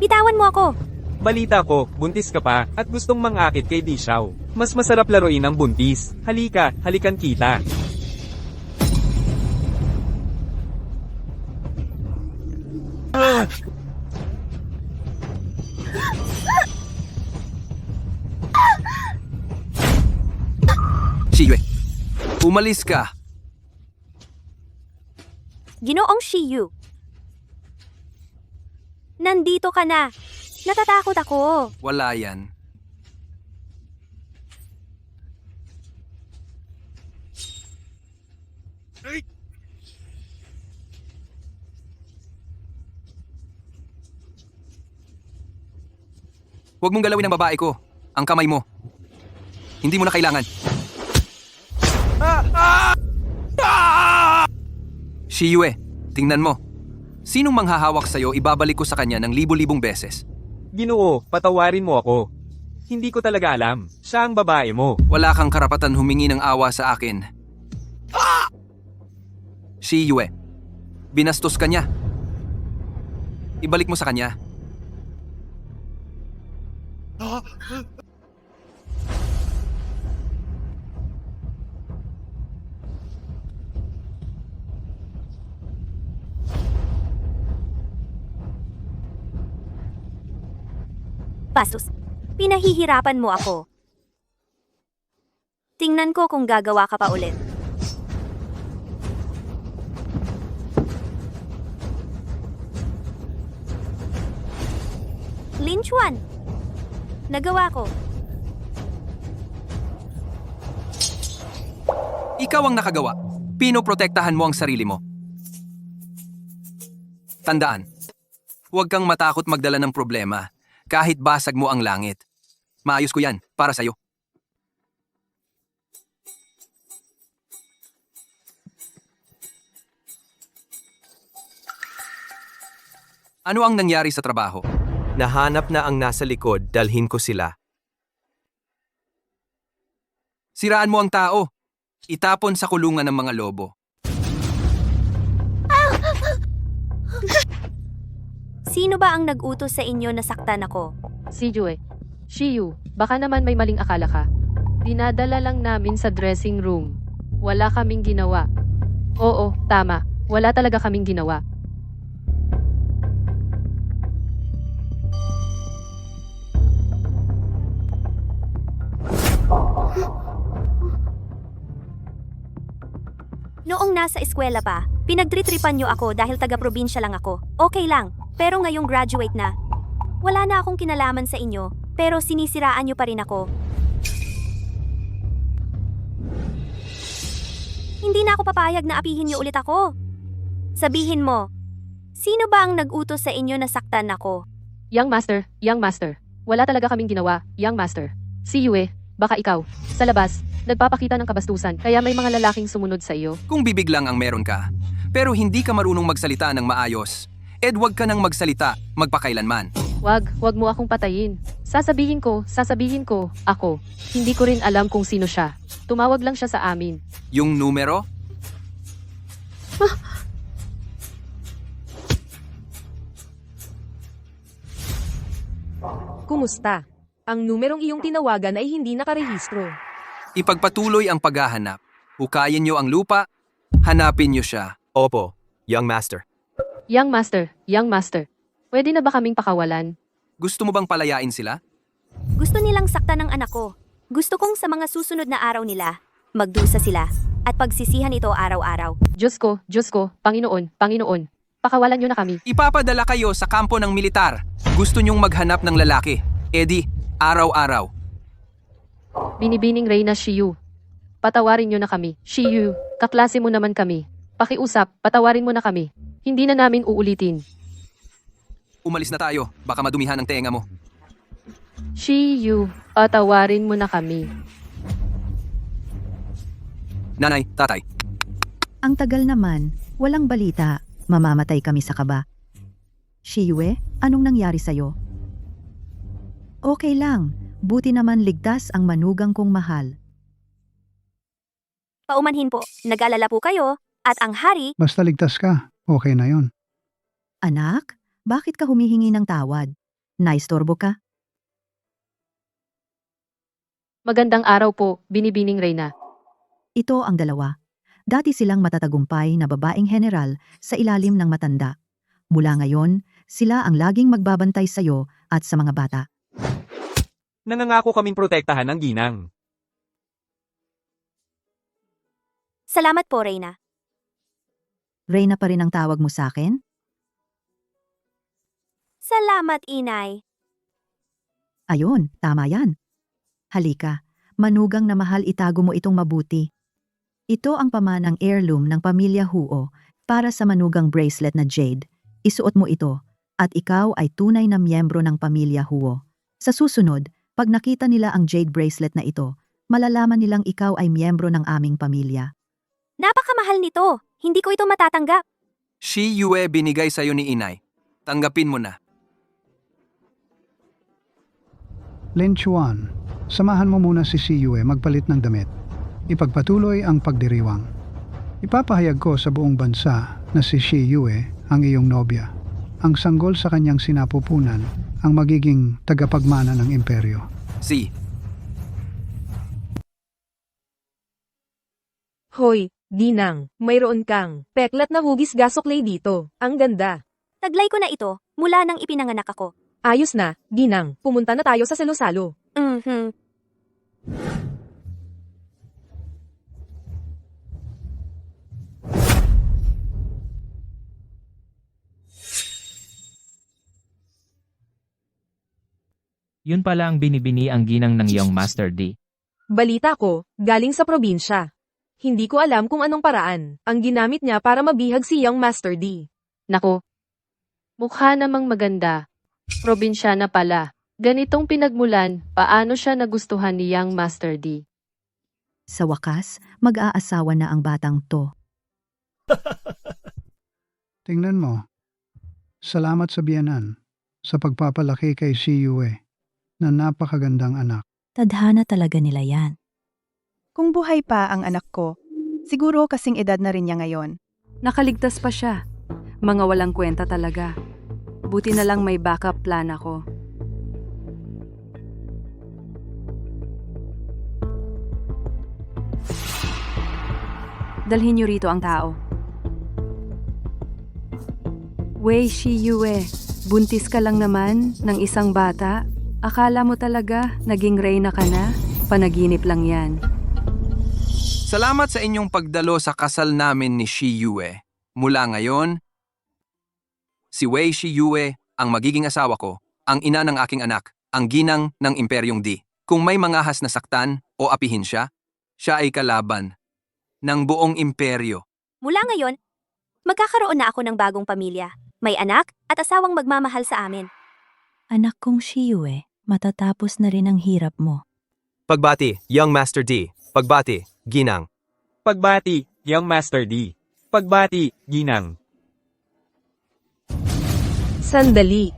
Bitawan mo ako! Balita ko, buntis ka pa, at gustong mangakit kay Di Xiao. Mas masarap laruin ang buntis. Halika, halikan kita. Shiyue, umalis ka. Ginoong Shiyu. Nandito ka na. Natatakot ako. Wala yan. Huwag mong galawin ang babae ko. Ang kamay mo. Hindi mo na kailangan. Shiyue, tingnan mo. Sinong manghahawak sa'yo, ibabalik ko sa kanya ng libo-libong beses. Ginoo, patawarin mo ako. Hindi ko talaga alam. Siya ang babae mo. Wala kang karapatan humingi ng awa sa akin. Shiyue, binastos ka niya. Ibalik mo sa kanya. Bastos, pinahihirapan mo ako. Tingnan ko kung gagawa ka pa ulit. Lin Chuan, nagawa ko. Ikaw ang nakagawa. Pinoprotektahan mo ang sarili mo. Tandaan, huwag kang matakot magdala ng problema. Kahit basag mo ang langit. Maayos ko yan, para sa'yo. Ano ang nangyari sa trabaho? Nahanap na ang nasa likod, dalhin ko sila. Siraan mo ang tao. Itapon sa kulungan ng mga lobo. Sino ba ang nag-utos sa inyo na saktan ako? Si Jue. Shiyu, baka naman may maling akala ka. Dinadala lang namin sa dressing room. Wala kaming ginawa. Oo, tama. Wala talaga kaming ginawa. Noong nasa eskwela pa, pinagtritripan niyo ako dahil taga-probinsya lang ako. Okay lang, pero ngayong graduate na. Wala na akong kinalaman sa inyo, pero sinisiraan niyo pa rin ako. Hindi na ako papayag na apihin niyo ulit ako. Sabihin mo, sino ba ang nag-utos sa inyo na saktan ako? Young Master. Wala talaga kaming ginawa, Young Master. Si Yue, baka ikaw. Sa labas, nagpapakita ng kabastusan, kaya may mga lalaking sumunod sa iyo. Kung bibig lang ang meron ka, pero hindi ka marunong magsalita ng maayos, huwag ka nang magsalita magpakailanman. Wag mo akong patayin. Sasabihin ko, ako. Hindi ko rin alam kung sino siya. Tumawag lang siya sa amin. Yung numero? Kumusta? Ang numerong iyong tinawagan ay hindi nakarehistro. Ipagpatuloy ang paghahanap. Hukayin niyo ang lupa, hanapin niyo siya. Opo, young master. Young master. Pwede na ba kaming pakawalan? Gusto mo bang palayain sila? Gusto nilang saktan ng anak ko. Gusto kong sa mga susunod na araw nila, magdusa sila, at pagsisihan ito araw-araw. Diyos ko, Panginoon. Pakawalan niyo na kami. Ipapadala kayo sa kampo ng militar. Gusto niyong maghanap ng lalaki. Eddie, araw-araw. Binibining Reyna Shiyu. Patawarin niyo na kami. Shiyu, kaklase mo naman kami. Pakiusap, patawarin mo na kami. Hindi na namin uulitin. Umalis na tayo. Baka madumihan ang tenga mo. Shiyu, patawarin mo na kami. Nanay, tatay. Ang tagal naman, walang balita. Mamamatay kami sa kaba. Shiyue, anong nangyari sa'yo? Okay lang, buti naman ligtas ang manugang kong mahal. Paumanhin po, nag-alala po kayo, at ang hari, Basta ligtas ka, okay na yon. Anak, bakit ka humihingi ng tawad? Naistorbo ka? Magandang araw po, Binibining Reyna. Ito ang dalawa. Dati silang matatagumpay na babaeng general sa ilalim ng matanda. Mula ngayon, sila ang laging magbabantay sa'yo at sa mga bata. Nangangako kaming protektahan ang ginang. salamat po Reyna. Reyna pa rin ang tawag mo sa akin? Salamat inay. Ayun, tama yan. Halika, manugang na mahal itago mo itong mabuti. Ito ang pamanang heirloom ng pamilya Huo para sa manugang bracelet na jade. Isuot mo ito at ikaw ay tunay na miyembro ng pamilya Huo. Sa susunod, pag nakita nila ang jade bracelet na ito, malalaman nilang ikaw ay miyembro ng aming pamilya. Napakamahal nito. Hindi ko ito matatanggap. Shiyue binigay sa'yo ni inay. Tanggapin mo na. Lin Chuan, samahan mo muna si Siyue magpalit ng damit. Ipagpatuloy ang pagdiriwang. Ipapahayag ko sa buong bansa na si Siyue ang iyong nobya. Ang sanggol sa kanyang sinapupunan ang magiging tagapagmana ng imperyo. Si. Hoy, Ginang, mayroon kang peklat na hugis gasoklay dito. Ang ganda. Taglay ko na ito mula nang ipinanganak ako. Ayos na, Ginang. Pumunta na tayo sa salo-salo. Yun pala ang binibini ang ginang ng iyong Master D. Balita ko, galing sa probinsya. Hindi ko alam kung anong paraan ang ginamit niya para mabihag si Young Master D. Nako. Mukha namang maganda. Probinsya na pala. Ganitong pinagmulan, paano siya nagustuhan ni Young Master D? Sa wakas, mag-aasawa na ang batang to. Tingnan mo. Salamat sa biyanan sa pagpapalaki kay Siyue na napakagandang anak. Tadhana talaga nila yan. Kung buhay pa ang anak ko, siguro kasing edad na rin niya ngayon. Nakaligtas pa siya. Mga walang kwenta talaga. Buti na lang may backup plan ako. Dalhin niyo rito ang tao. Wei Shiyue, buntis ka lang naman ng isang bata? Akala mo talaga naging reyna ka na? Panaginip lang yan. Salamat sa inyong pagdalo sa kasal namin ni Shiyue. Mula ngayon, si Wei Shiyue ang magiging asawa ko, ang ina ng aking anak, ang ginang ng Imperyong D. Kung may mangahas na saktan o apihin siya, siya ay kalaban ng buong imperyo. Mula ngayon, magkakaroon na ako ng bagong pamilya. May anak at asawang magmamahal sa amin. Anak kong Shiyue, matatapos na rin ang hirap mo. Pagbati, young Master D. Pagbati, ginang. Pagbati, Young Master D. Pagbati, ginang. Sandali.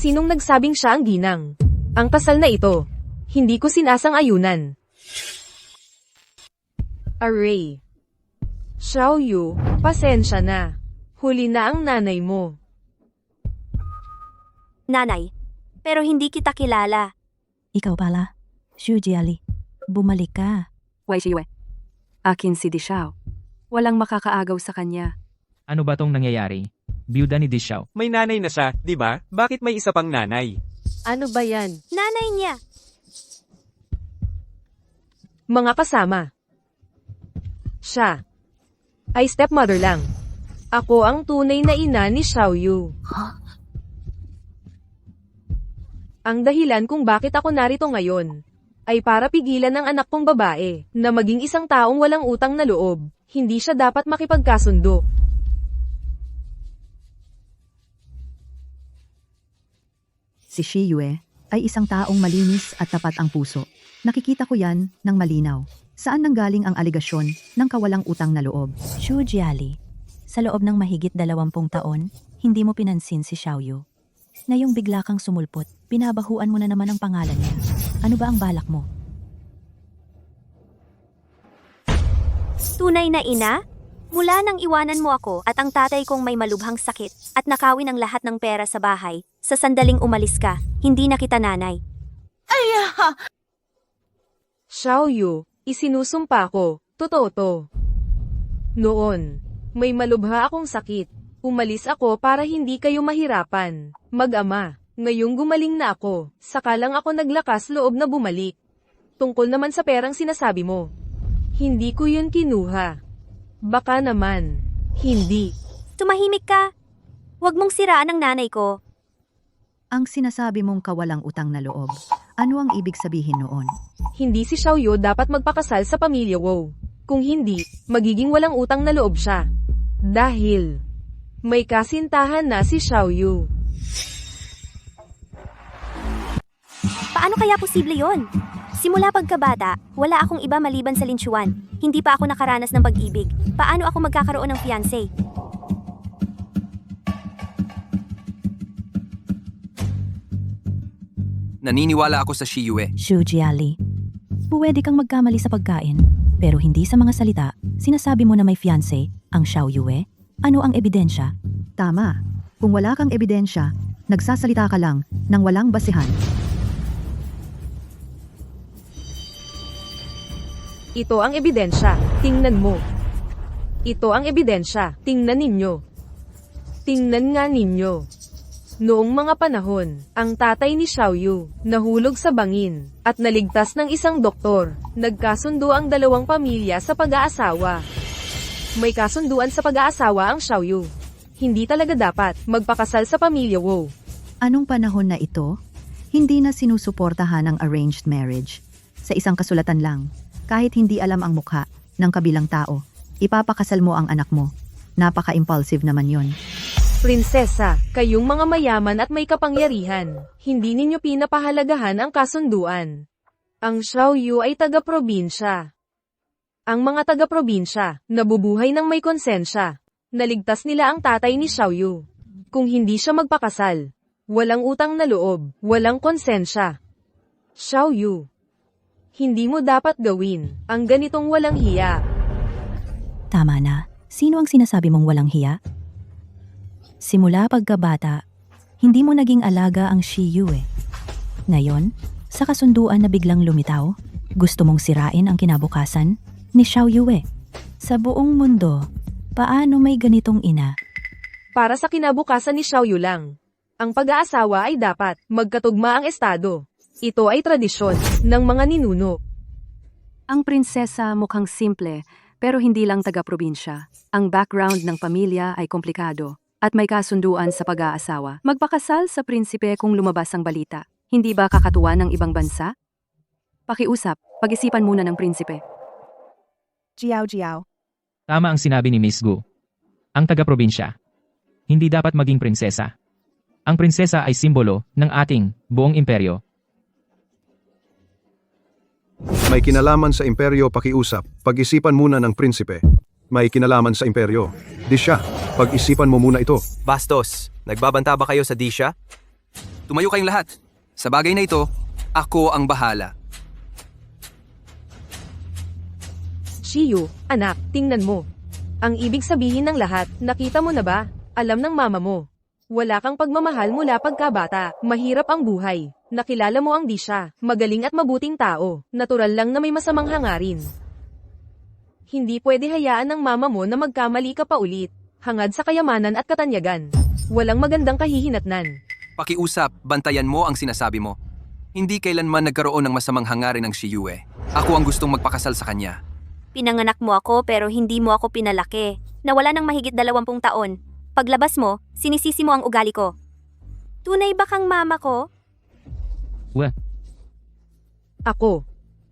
Sinong nagsabing siya ang ginang? Ang kasal na ito. Hindi ko sinasang-ayunan. Aray. Xiaoyu, pasensya na. Huli na ang nanay mo. Nanay, pero hindi kita kilala. Ikaw pala, Xu Jiali. Bumalik ka. Wei Xiyue. Akin si Di Xiao. Walang makakaagaw sa kanya. Ano ba tong nangyayari? Biyuda ni Di Xiao. May nanay na siya, di ba? Bakit may isa pang nanay? Ano ba yan? Nanay niya. Mga kasama. Siya ay stepmother lang. Ako ang tunay na ina ni Xiaoyu. Ang dahilan kung bakit ako narito ngayon ay para pigilan ang anak kong babae na maging isang taong walang utang na loob. Hindi siya dapat makipagkasundo. Si Shiyue ay isang taong malinis at tapat ang puso. Nakikita ko yan ng malinaw. Saan nanggaling ang aligasyon ng kawalang utang na loob? Xu Jiali, sa loob ng mahigit 20 taon, hindi mo pinansin si Xiaoyu. Ngayong bigla kang sumulpot, binabahuan mo na naman ang pangalan niya. Ano ba ang balak mo? Tunay na ina? Mula nang iwanan mo ako at ang tatay kong may malubhang sakit at nakawin ang lahat ng pera sa bahay, sa sandaling umalis ka, hindi na kita nanay. Xiaoyu, isinusumpa ko, totoo to. Noon, may malubha akong sakit. Umalis ako para hindi kayo mahirapan. Mag-ama, ngayong gumaling na ako, saka lang ako naglakas loob na bumalik. Tungkol naman sa perang sinasabi mo. Hindi ko yun kinuha. Baka naman, hindi. Tumahimik ka. Huwag mong siraan ang nanay ko. Ang sinasabi mong kawalang utang na loob, ano ang ibig sabihin noon? Hindi si Xiaoyu dapat magpakasal sa pamilya Wu. Kung hindi, magiging walang utang na loob siya. Dahil may kasintahan na si Xiaoyu. Paano kaya posible yon? Simula pagkabata, wala akong iba maliban sa Linchuan. Hindi pa ako nakaranas ng pag-ibig. Paano ako magkakaroon ng fiancé? Naniniwala ako sa Shiyue. Xu Jiali, pwede kang magkamali sa pagkain, pero hindi sa mga salita. Sinasabi mo na may fiancé, ang Xiaoyue? Ano ang ebidensya? Tama. Kung wala kang ebidensya, nagsasalita ka lang ng walang basehan. Ito ang ebidensya. Tingnan mo. Ito ang ebidensya. Tingnan ninyo. Tingnan nga ninyo. Noong mga panahon, ang tatay ni Xiaoyu nahulog sa bangin at naligtas ng isang doktor. Nagkasundo ang dalawang pamilya sa pag-aasawa. May kasunduan sa pag-aasawa ang Xiaoyu. Hindi talaga dapat magpakasal sa pamilya Wu. Anong panahon na ito? Hindi na sinusuportahan ang arranged marriage. Sa isang kasulatan lang, kahit hindi alam ang mukha ng kabilang tao, ipapakasal mo ang anak mo. Napaka-impulsive naman yon. Prinsesa, kayong mga mayaman at may kapangyarihan, hindi ninyo pinapahalagahan ang kasunduan. Ang Xiaoyu ay taga-probinsya. Ang mga taga-probinsya, nabubuhay ng may konsensya. Naligtas nila ang tatay ni Xiaoyu. Kung hindi siya magpakasal, walang utang na loob, walang konsensya. Xiaoyu, hindi mo dapat gawin ang ganitong walang hiya. Tama na. Sino ang sinasabi mong walang hiya? Simula pagkabata, hindi mo naging alaga ang Shiyue. Ngayon, sa kasunduan na biglang lumitaw, gusto mong sirain ang kinabukasan ni Xiaoyue. Sa buong mundo, paano may ganitong ina? Para sa kinabukasan ni Xiaoyu lang. Ang pag-aasawa ay dapat magkatugma ang estado. Ito ay tradisyon ng mga ninuno. Ang prinsesa mukhang simple, pero hindi lang taga-probinsya. Ang background ng pamilya ay komplikado, at may kasunduan sa pag-aasawa. Magpakasal sa prinsipe kung lumabas ang balita. Hindi ba kakatuwa ng ibang bansa? Pakiusap, pag-isipan muna ng prinsipe. Jiao. Tama ang sinabi ni Miss Gu. Ang taga-probinsya. Hindi dapat maging prinsesa. Ang prinsesa ay simbolo ng ating buong imperyo. May kinalaman sa imperyo, pakiusap. Pag-isipan muna ng prinsipe. May kinalaman sa imperyo. Di siya, pag-isipan mo muna ito. Bastos, nagbabanta ba kayo sa Disha? Tumayo kayong lahat. Sa bagay na ito, ako ang bahala. Shiyu, anak, tingnan mo. Ang ibig sabihin ng lahat, nakita mo na ba? Alam ng mama mo. Wala kang pagmamahal mula pagkabata. Mahirap ang buhay. Nakilala mo ang di siya. Magaling at mabuting tao. Natural lang na may masamang hangarin. Hindi pwede hayaan ng mama mo na magkamali ka pa ulit. Hangad sa kayamanan at katanyagan. Walang magandang kahihinatnan. Pakiusap, bantayan mo ang sinasabi mo. Hindi kailanman nagkaroon ng masamang hangarin ng Shiyue. Ako ang gustong magpakasal sa kanya. Pinanganak mo ako pero hindi mo ako pinalaki. Nawala ng mahigit 20 taon. Paglabas mo, sinisisi mo ang ugali ko. Tunay ba kang mama ko? Weh, Ako.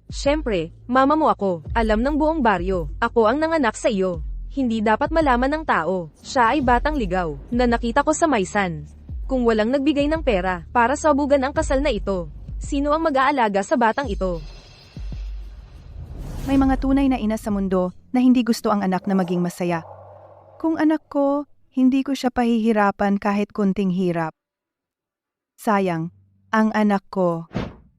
Siyempre, mama mo ako. Alam ng buong baryo. Ako ang nanganak sa iyo. Hindi dapat malaman ng tao. Siya ay batang ligaw na nakita ko sa Maysan. Kung walang nagbigay ng pera para sabugan ang kasal na ito, sino ang mag-aalaga sa batang ito? May mga tunay na ina sa mundo na hindi gusto ang anak na maging masaya. Kung anak ko, hindi ko siya pahihirapan kahit kunting hirap. Sayang, ang anak ko.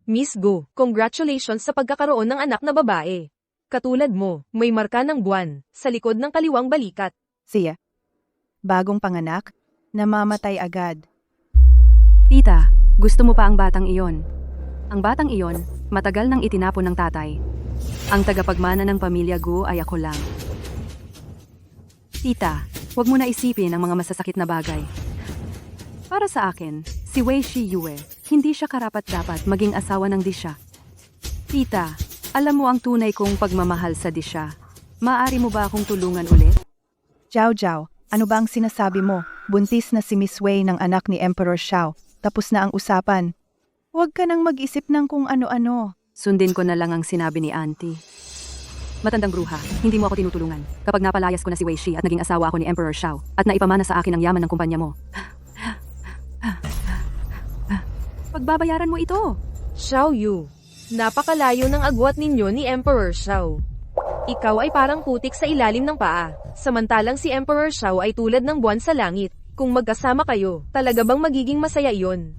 Miss Go, congratulations sa pagkakaroon ng anak na babae. Katulad mo, may marka ng buwan sa likod ng kaliwang balikat. Siya. Bagong panganak, namamatay agad. Tita, gusto mo pa ang batang iyon? Ang batang iyon, matagal nang itinapon ng tatay. Ang tagapagmana ng pamilya Gu ay ako lang. Tita, huwag mo na isipin ang mga masasakit na bagay. Para sa akin, si Wei Shiyue, hindi siya karapat-dapat maging asawa ng Disha. Tita, alam mo ang tunay kong pagmamahal sa Disha. Maaari mo ba akong tulungan ulit? Jiao Jiao, ano ba ang sinasabi mo? Buntis na si Miss Wei ng anak ni Emperor Xiao. Tapos na ang usapan. Huwag ka nang mag-isip ng kung ano-ano. Sundin ko na lang ang sinabi ni Auntie. Matandang bruha, hindi mo ako tinutulungan. Kapag napalayas ko na si Wei Shi at naging asawa ako ni Emperor Xiao at naipamana sa akin ang yaman ng kumpanya mo. Pagbabayaran mo ito. Xiao Yu, napakalayo ng agwat ninyo ni Emperor Xiao. Ikaw ay parang putik sa ilalim ng paa, samantalang si Emperor Xiao ay tulad ng buwan sa langit. Kung magkasama kayo, talaga bang magiging masaya iyon?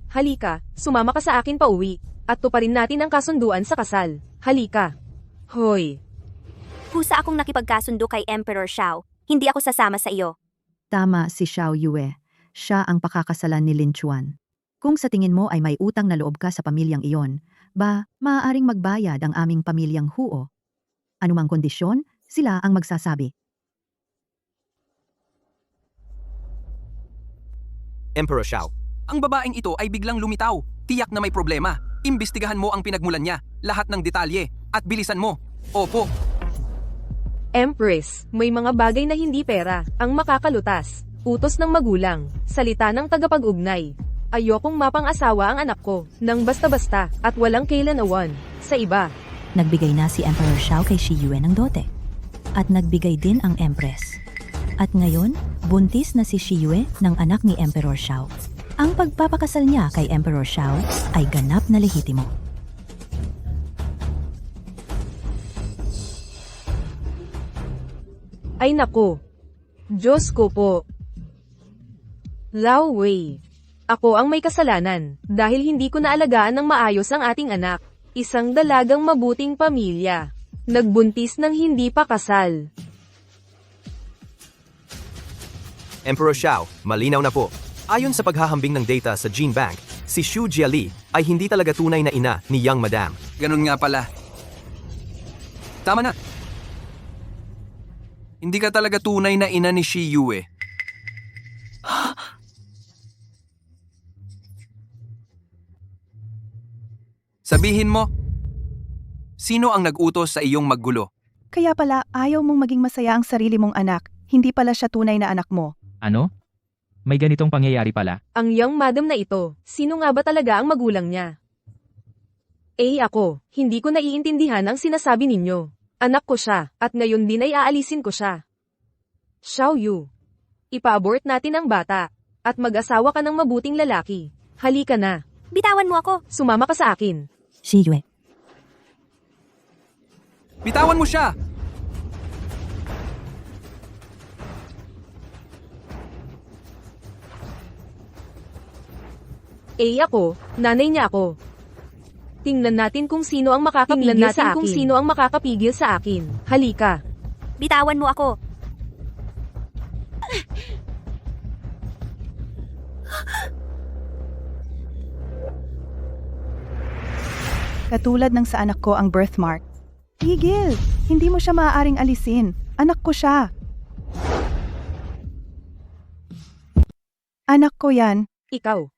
Halika, sumama ka sa akin pa uwi, at tuparin natin ang kasunduan sa kasal. Halika. Hoy. Kusa akong nakipagkasundo kay Emperor Xiao. Hindi ako sasama sa iyo. Tama si Xiao Yue. Siya ang pakakasalan ni Lin Chuan. Kung sa tingin mo ay may utang na loob ka sa pamilyang iyon, maaaring magbayad ang aming pamilyang Huo. Anumang kondisyon, sila ang magsasabi. Emperor Xiao, ang babaeng ito ay biglang lumitaw. Tiyak na may problema. Imbestigahan mo ang pinagmulan niya, lahat ng detalye, at bilisan mo. Opo. Empress, may mga bagay na hindi pera ang makakalutas. Utos ng magulang, salita ng tagapag-ugnay. Ayokong mapang-asawa ang anak ko, nang basta-basta, at walang kailan-awan, sa iba. Nagbigay na si Emperor Xiao kay Shiyue ng dote. At nagbigay din ang Empress. At ngayon, buntis na si Shiyue ng anak ni Emperor Xiao. Ang pagpapakasal niya kay Emperor Xiao ay ganap na lehitimo. Ay nako. Diyos ko po. Lao Wei. Ako ang may kasalanan, dahil hindi ko naalagaan ng maayos ang ating anak. Isang dalagang mabuting pamilya. Nagbuntis ng hindi pa kasal. Emperor Xiao, malinaw na po. Ayon sa paghahambing ng data sa Gene Bank, si Xu Jiali ay hindi talaga tunay na ina ni Young Madam. Ganun nga pala. Tama na. Hindi ka talaga tunay na ina ni Shi Yue. Sabihin mo, sino ang nag-utos sa iyong maggulo? Kaya pala, ayaw mong maging masaya ang sarili mong anak. Hindi pala siya tunay na anak mo. ano? May ganitong pangyayari pala. Ang young madam na ito, sino nga ba talaga ang magulang niya? Ako, hindi ko naiintindihan ang sinasabi ninyo. Anak ko siya, at ngayon din ay aalisin ko siya. Xiao Yu, ipa-abort natin ang bata, at mag-asawa ka ng mabuting lalaki. Halika na. Bitawan mo ako. Sumama ka sa akin. Shiyue, Bitawan mo siya! Ako, nanay niya ako. Tingnan natin kung sino ang makakapigil sa akin. Halika. Bitawan mo ako. Katulad ng sa anak ko ang birthmark. Tigil! Hindi mo siya maaaring alisin. Anak ko siya. Anak ko yan. Ikaw.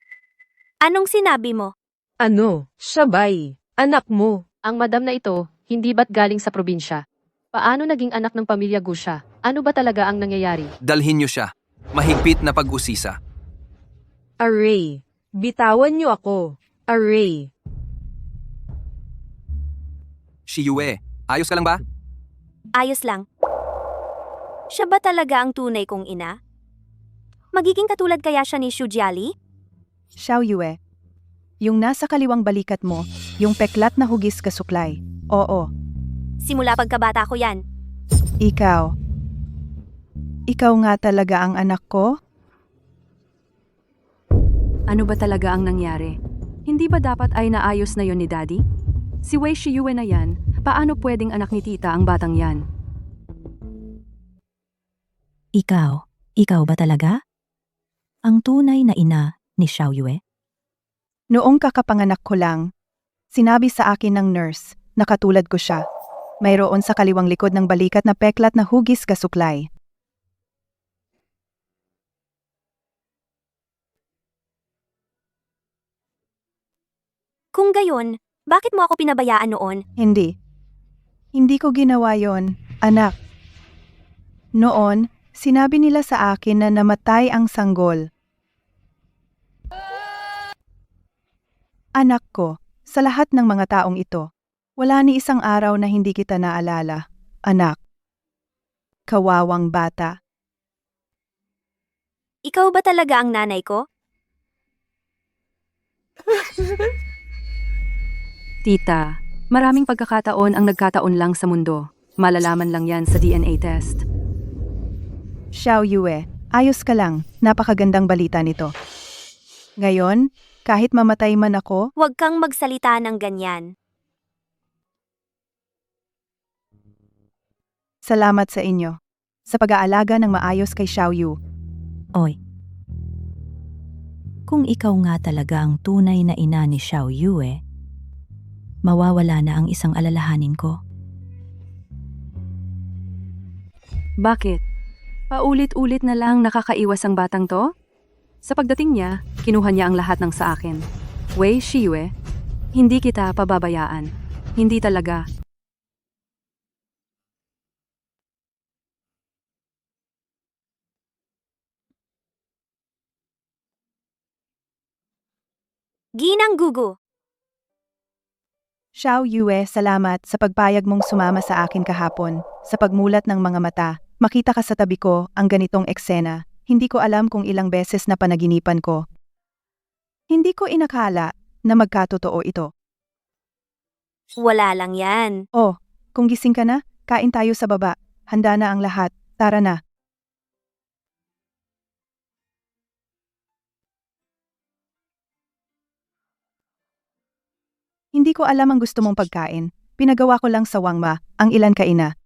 Anong sinabi mo? Ano? Shabay. Anak mo. Ang madam na ito, hindi ba't galing sa probinsya? Paano naging anak ng pamilya Gu siya? Ano ba talaga ang nangyayari? Dalhin niyo siya. Mahigpit na pag-usisa. Array. Bitawan niyo ako. Array. Shiyue, ayos ka lang ba? Ayos lang. Siya ba talaga ang tunay kong ina? Magiging katulad kaya siya ni Shujiali? Xiao Yue. Yung nasa kaliwang balikat mo, yung peklat na hugis kasuklay. Oo. Simula pagkabata ko yan. Ikaw. Ikaw nga talaga ang anak ko? Ano ba talaga ang nangyari? Hindi ba dapat ay naayos na yon ni Daddy? Si Wei Shiyue na yan, paano pwedeng anak ni tita ang batang yan? Ikaw ba talaga? Ang tunay na ina ni Xiao Yue? Noong kakapanganak ko lang, sinabi sa akin ng nurse na katulad ko siya. Mayroon sa kaliwang likod ng balikat na peklat na hugis kasuklay. Kung gayon, bakit mo ako pinabayaan noon? Hindi. Hindi ko ginawa yon, anak. Noon, sinabi nila sa akin na namatay ang sanggol. Anak ko, sa lahat ng mga taong ito, wala ni isang araw na hindi kita naalala, anak. Kawawang bata. Ikaw ba talaga ang nanay ko? Tita, maraming pagkakataon ang nagkataon lang sa mundo. Malalaman lang yan sa DNA test. Xiao Yue, ayos ka lang, napakagandang balita nito. Ngayon, kahit mamatay man ako, Huwag kang magsalita ng ganyan. salamat sa inyo. Sa pag-aalaga ng maayos kay Xiao Yu. Oy. Kung ikaw nga talaga ang tunay na ina ni Xiao Yue, mawawala na ang isang alalahanin ko. Bakit? Paulit-ulit na lang nakakaiwas ang batang to? Sa pagdating niya, kinuha niya ang lahat ng sa akin. Wei Shiyue, hindi kita pababayaan. Hindi talaga. Ginang Gugu. Xiao Yue, salamat sa pagpayag mong sumama sa akin kahapon. Sa pagmulat ng mga mata, makita ka sa tabi ko ang ganitong eksena. Hindi ko alam kung ilang beses na panaginipan ko. Hindi ko inakala na magkatotoo ito. Wala lang yan. Oh, kung gising ka na, kain tayo sa baba. Handa na ang lahat. Tara na. Hindi ko alam ang gusto mong pagkain. Pinagawa ko lang sa Wangma, ang ilan ka ina.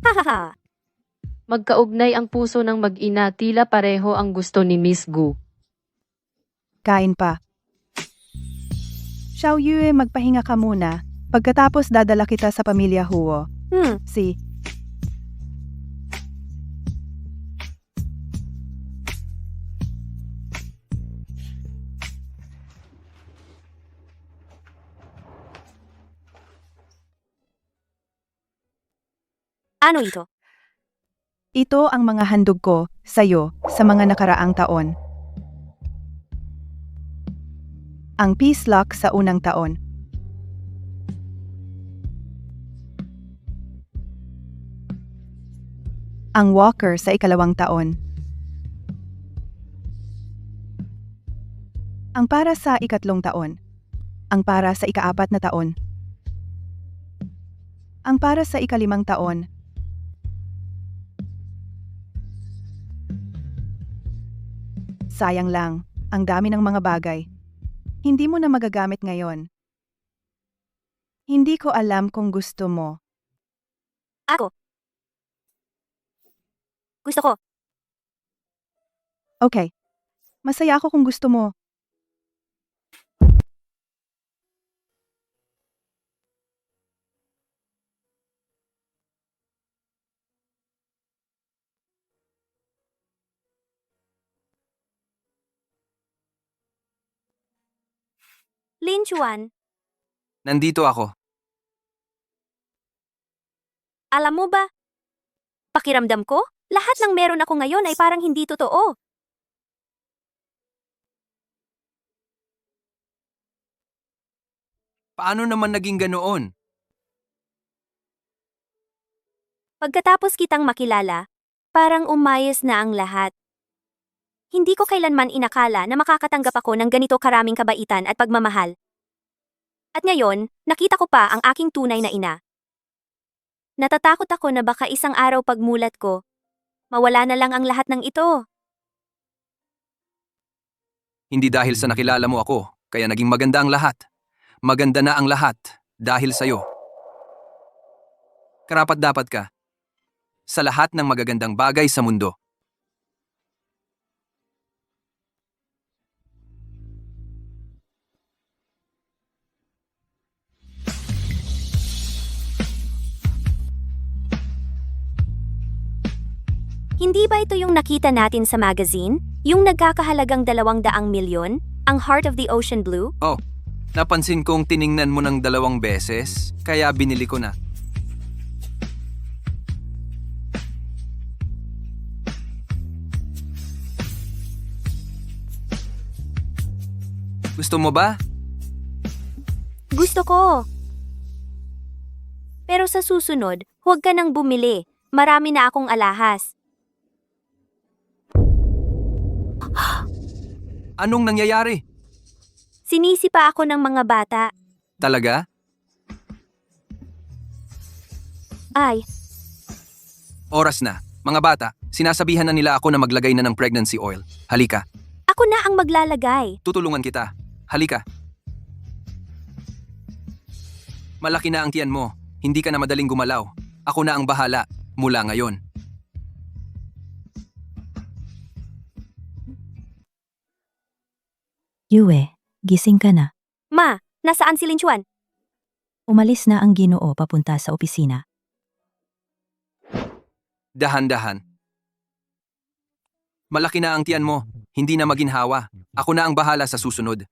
Hahaha. Magkaugnay ang puso ng mag-ina, tila pareho ang gusto ni Miss Gu. Kain pa. Xiao Yue, magpahinga ka muna. Pagkatapos dadala kita sa pamilya Huo. Si Ano ito? Ito ang mga handog ko sa'yo sa mga nakaraang taon. Ang peace lock sa unang taon. Ang walker sa ikalawang taon. Ang para sa ikatlong taon. Ang para sa ikaapat na taon. Ang para sa ikalimang taon. Sayang lang, ang dami ng mga bagay. Hindi mo na magagamit ngayon. Hindi ko alam kung gusto mo. Ako. Gusto ko. Okay. Masaya ako kung gusto mo. Lin Chuan, Nandito ako. alam mo ba? Pakiramdam ko, lahat ng meron ako ngayon ay parang hindi totoo. Paano naman naging ganoon? Pagkatapos kitang makilala, parang umayos na ang lahat. Hindi ko kailanman inakala na makakatanggap ako ng ganito karaming kabaitan at pagmamahal. At ngayon, nakita ko pa ang aking tunay na ina. Natatakot ako na baka isang araw pagmulat ko, mawala na lang ang lahat ng ito. Hindi dahil sa nakilala mo ako, kaya naging maganda ang lahat. Maganda na ang lahat dahil sa'yo. Karapat-dapat ka sa lahat ng magagandang bagay sa mundo. Hindi ba ito yung nakita natin sa magazine? Yung nagkakahalagang 200 milyon? Ang Heart of the Ocean Blue? Oh, napansin kong tiningnan mo ng 2 beses, kaya binili ko na. Gusto mo ba? Gusto ko. Pero sa susunod, huwag ka nang bumili. Marami na akong alahas. Anong nangyayari? Sinisipa ako ng mga bata. Talaga? Ay, Oras na. Mga bata, sinasabihan na nila ako na maglagay na ng pregnancy oil. Halika. ako na ang maglalagay. Tutulungan kita. Halika. Malaki na ang tiyan mo. Hindi ka na madaling gumalaw. Ako na ang bahala mula ngayon. Yue, gising ka na. Ma, nasaan si Lin Chuan? Umalis na ang Ginoo papunta sa opisina. Dahan-dahan. Malaki na ang tiyan mo. Hindi na maginhawa. Ako na ang bahala sa susunod.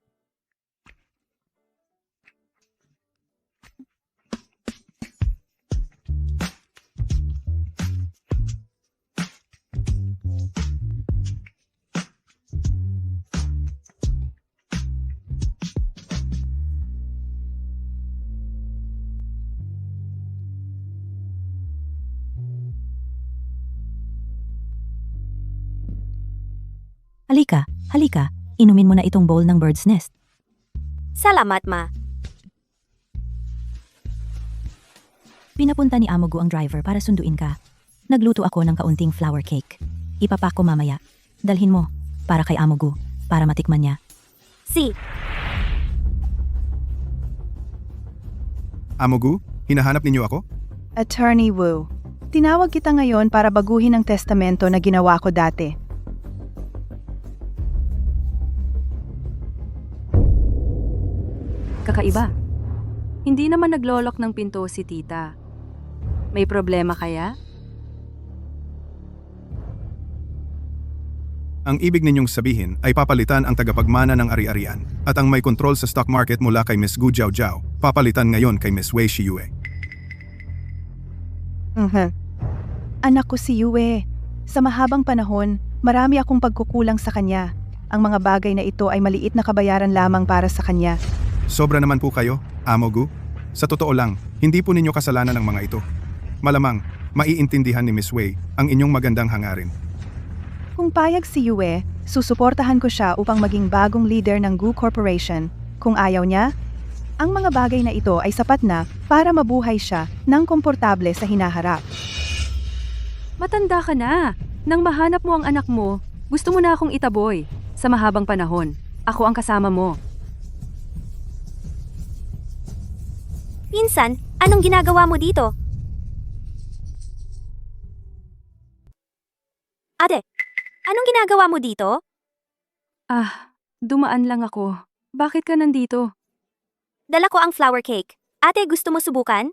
Halika, halika. Inumin mo na itong bowl ng bird's nest. Salamat, Ma. Pinapunta ni Amogu ang driver para sunduin ka. Nagluto ako ng kaunting flour cake. Ipapak ko mamaya. Dalhin mo, para kay Amogu, para matikman niya. Si, Amogu, hinahanap ninyo ako? Attorney Wu. Tinawag kita ngayon para baguhin ang testamento na ginawa ko dati. Kakaiba. Hindi naman naglolok ng pinto si tita. May problema kaya? Ang ibig ninyong sabihin ay papalitan ang tagapagmana ng ari-arian at ang may kontrol sa stock market mula kay Miss Gu Jiao papalitan ngayon kay Miss Wei Shiyue. Anak ko si Yue. Sa mahabang panahon, marami akong pagkukulang sa kanya. Ang mga bagay na ito ay maliit na kabayaran lamang para sa kanya. Sobra naman po kayo, Amogu. Sa totoo lang, hindi po ninyo kasalanan ng mga ito. Malamang, maiintindihan ni Miss Wei ang inyong magandang hangarin. Kung payag si Yue, susuportahan ko siya upang maging bagong leader ng Gu Corporation. Kung ayaw niya, Ang mga bagay na ito ay sapat na para mabuhay siya ng komportable sa hinaharap. Matanda ka na. Nang mahanap mo ang anak mo, gusto mo na akong itaboy. Sa mahabang panahon, ako ang kasama mo. Pinsan, anong ginagawa mo dito? Ate, anong ginagawa mo dito? Dumaan lang ako. Bakit ka nandito? Dala ko ang flower cake. Ate, gusto mo subukan?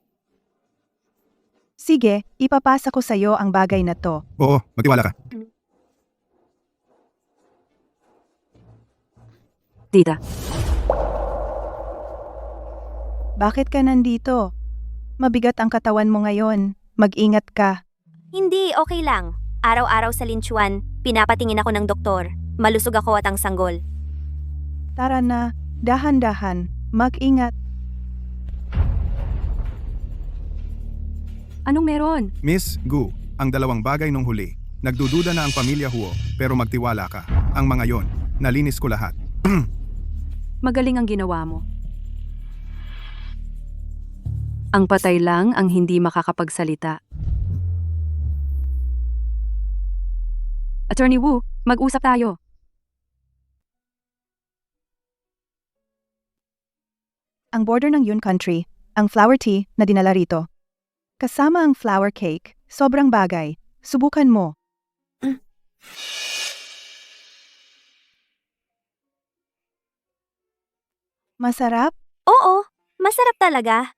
Sige, ipapasa ko sa iyo ang bagay na to. Oo, magtiwala ka. Tita, Bakit ka nandito? Mabigat ang katawan mo ngayon. Mag-ingat ka. Hindi, okay lang. Araw-araw sa Linchuan, pinapatingin ako ng doktor. Malusog ako at ang sanggol. Tara na, dahan-dahan. Mag-ingat. anong meron? Miss Gu, ang dalawang bagay nung huli. Nagdududa na ang pamilya Huo, pero magtiwala ka. Ang mga yon, nalinis ko lahat. Magaling ang ginawa mo. Ang patay lang ang hindi makakapagsalita. Attorney Wu, mag-usap tayo. Ang border ng Yun Country, ang flower tea na dinala rito. Kasama ang flower cake, sobrang bagay. Subukan mo. Masarap? Oo, masarap talaga.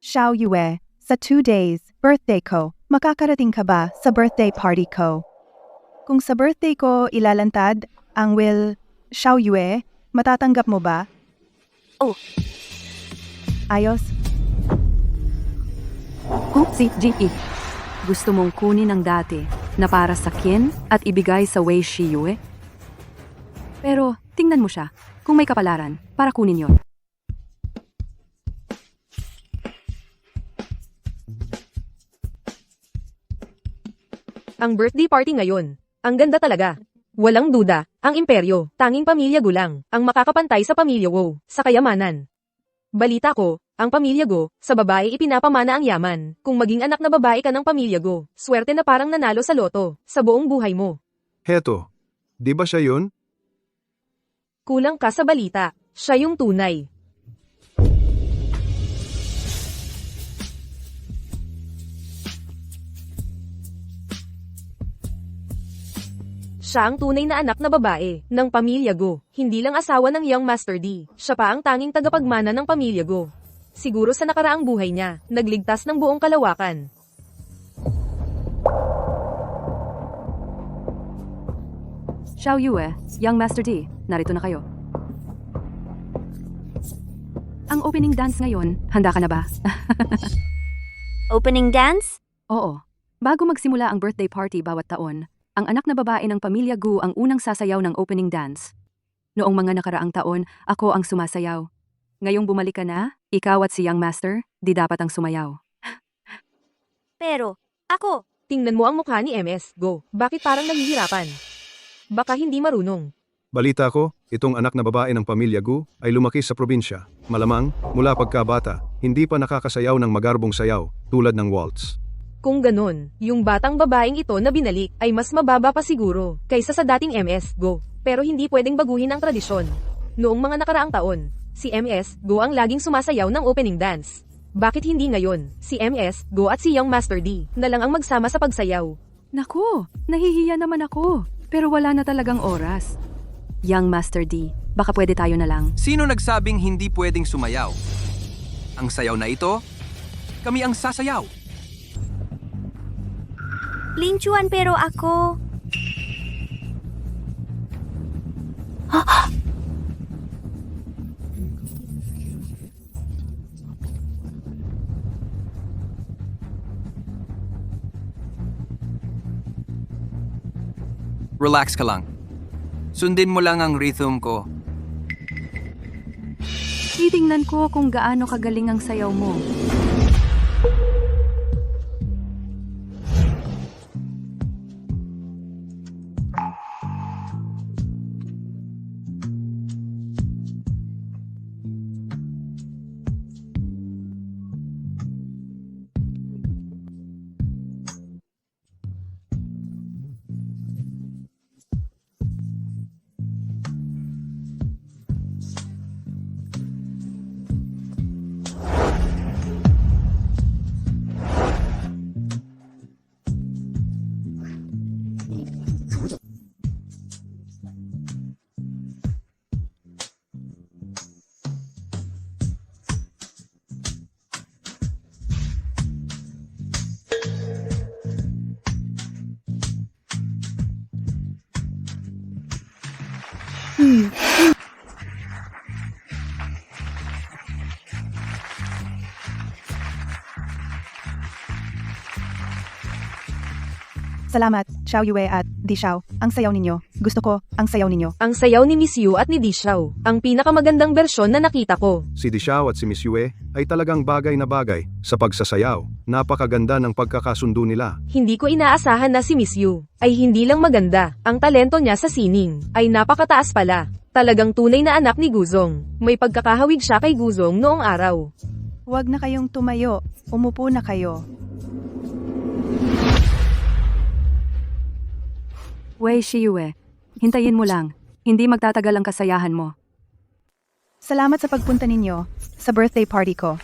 Xiao Yue, sa 2 days, birthday ko, makakarating ka ba sa birthday party ko? Kung sa birthday ko ilalantad ang Xiao Yue, matatanggap mo ba? Oh. Ayos. Si G.E. Gusto mong kunin ang dati na para sa kin at ibigay sa Wei Shiyue? Pero tingnan mo siya, kung may kapalaran, para kunin yon. Ang birthday party ngayon. Ang ganda talaga. Walang duda, ang imperyo, tanging pamilya Gulang, ang makakapantay sa pamilya Wu, sa kayamanan. Balita ko, ang pamilya Go, sa babae ipinapamana ang yaman. Kung maging anak na babae ka ng pamilya Go, swerte na parang nanalo sa loto, sa buong buhay mo. Heto, di ba siya yun? Kulang ka sa balita, siya yung tunay. Siya ang tunay na anak na babae, ng pamilya Go, hindi lang asawa ng Young Master D. Siya pa ang tanging tagapagmana ng pamilya Go. Siguro sa nakaraang buhay niya, nagligtas ng buong kalawakan. Xiao Yue, Young Master D, narito na kayo. Ang opening dance ngayon, handa ka na ba? Opening dance? Oo. Bago magsimula ang birthday party bawat taon, ang anak na babae ng pamilya Gu ang unang sasayaw ng opening dance. Noong mga nakaraang taon, ako ang sumasayaw. Ngayong bumalik ka na, ikaw at si Young Master, di dapat ang sumayaw. Pero, ako, Tingnan mo ang mukha ni MS Go, bakit parang nahihirapan? Baka hindi marunong. Balita ko, itong anak na babae ng pamilya Gu ay lumaki sa probinsya. Malamang, mula pagkabata, hindi pa nakakasayaw ng magarbong sayaw, tulad ng waltz. Kung ganun, yung batang babaeng ito na binalik ay mas mababa pa siguro kaysa sa dating MS Go. Pero hindi pwedeng baguhin ang tradisyon. Noong mga nakaraang taon, si MS Go ang laging sumasayaw ng opening dance. Bakit hindi ngayon, si MS Go at si Young Master D na lang ang magsama sa pagsayaw? Naku, nahihiya naman ako, pero wala na talagang oras. Young Master D, baka pwede tayo na lang. Sino nagsabing hindi pwedeng sumayaw? Ang sayaw na ito? Kami ang sasayaw. Linchuan pero ako... Relax ka lang. Sundin mo lang ang rhythm ko. Titingnan ko kung gaano kagaling ang sayaw mo. Salamat, Xiao Yue at Di Xiao. Ang sayaw ninyo. Gusto ko, ang sayaw ninyo. Ang sayaw ni Miss Yu at ni Di Xiao, ang pinakamagandang bersyon na nakita ko. Si Di Xiao at si Miss Yue ay talagang bagay na bagay sa pagsasayaw. Napakaganda ng pagkakasundo nila. Hindi ko inaasahan na si Miss Yu ay hindi lang maganda, ang talento niya sa sining ay napakataas pala. Talagang tunay na anak ni Guzong. May pagkakahawig siya kay Guzong noong araw. Huwag na kayong tumayo. Umupo na kayo. Wei Shiyue, hintayin mo lang. Hindi magtatagal ang kasayahan mo. Salamat sa pagpunta ninyo sa birthday party ko.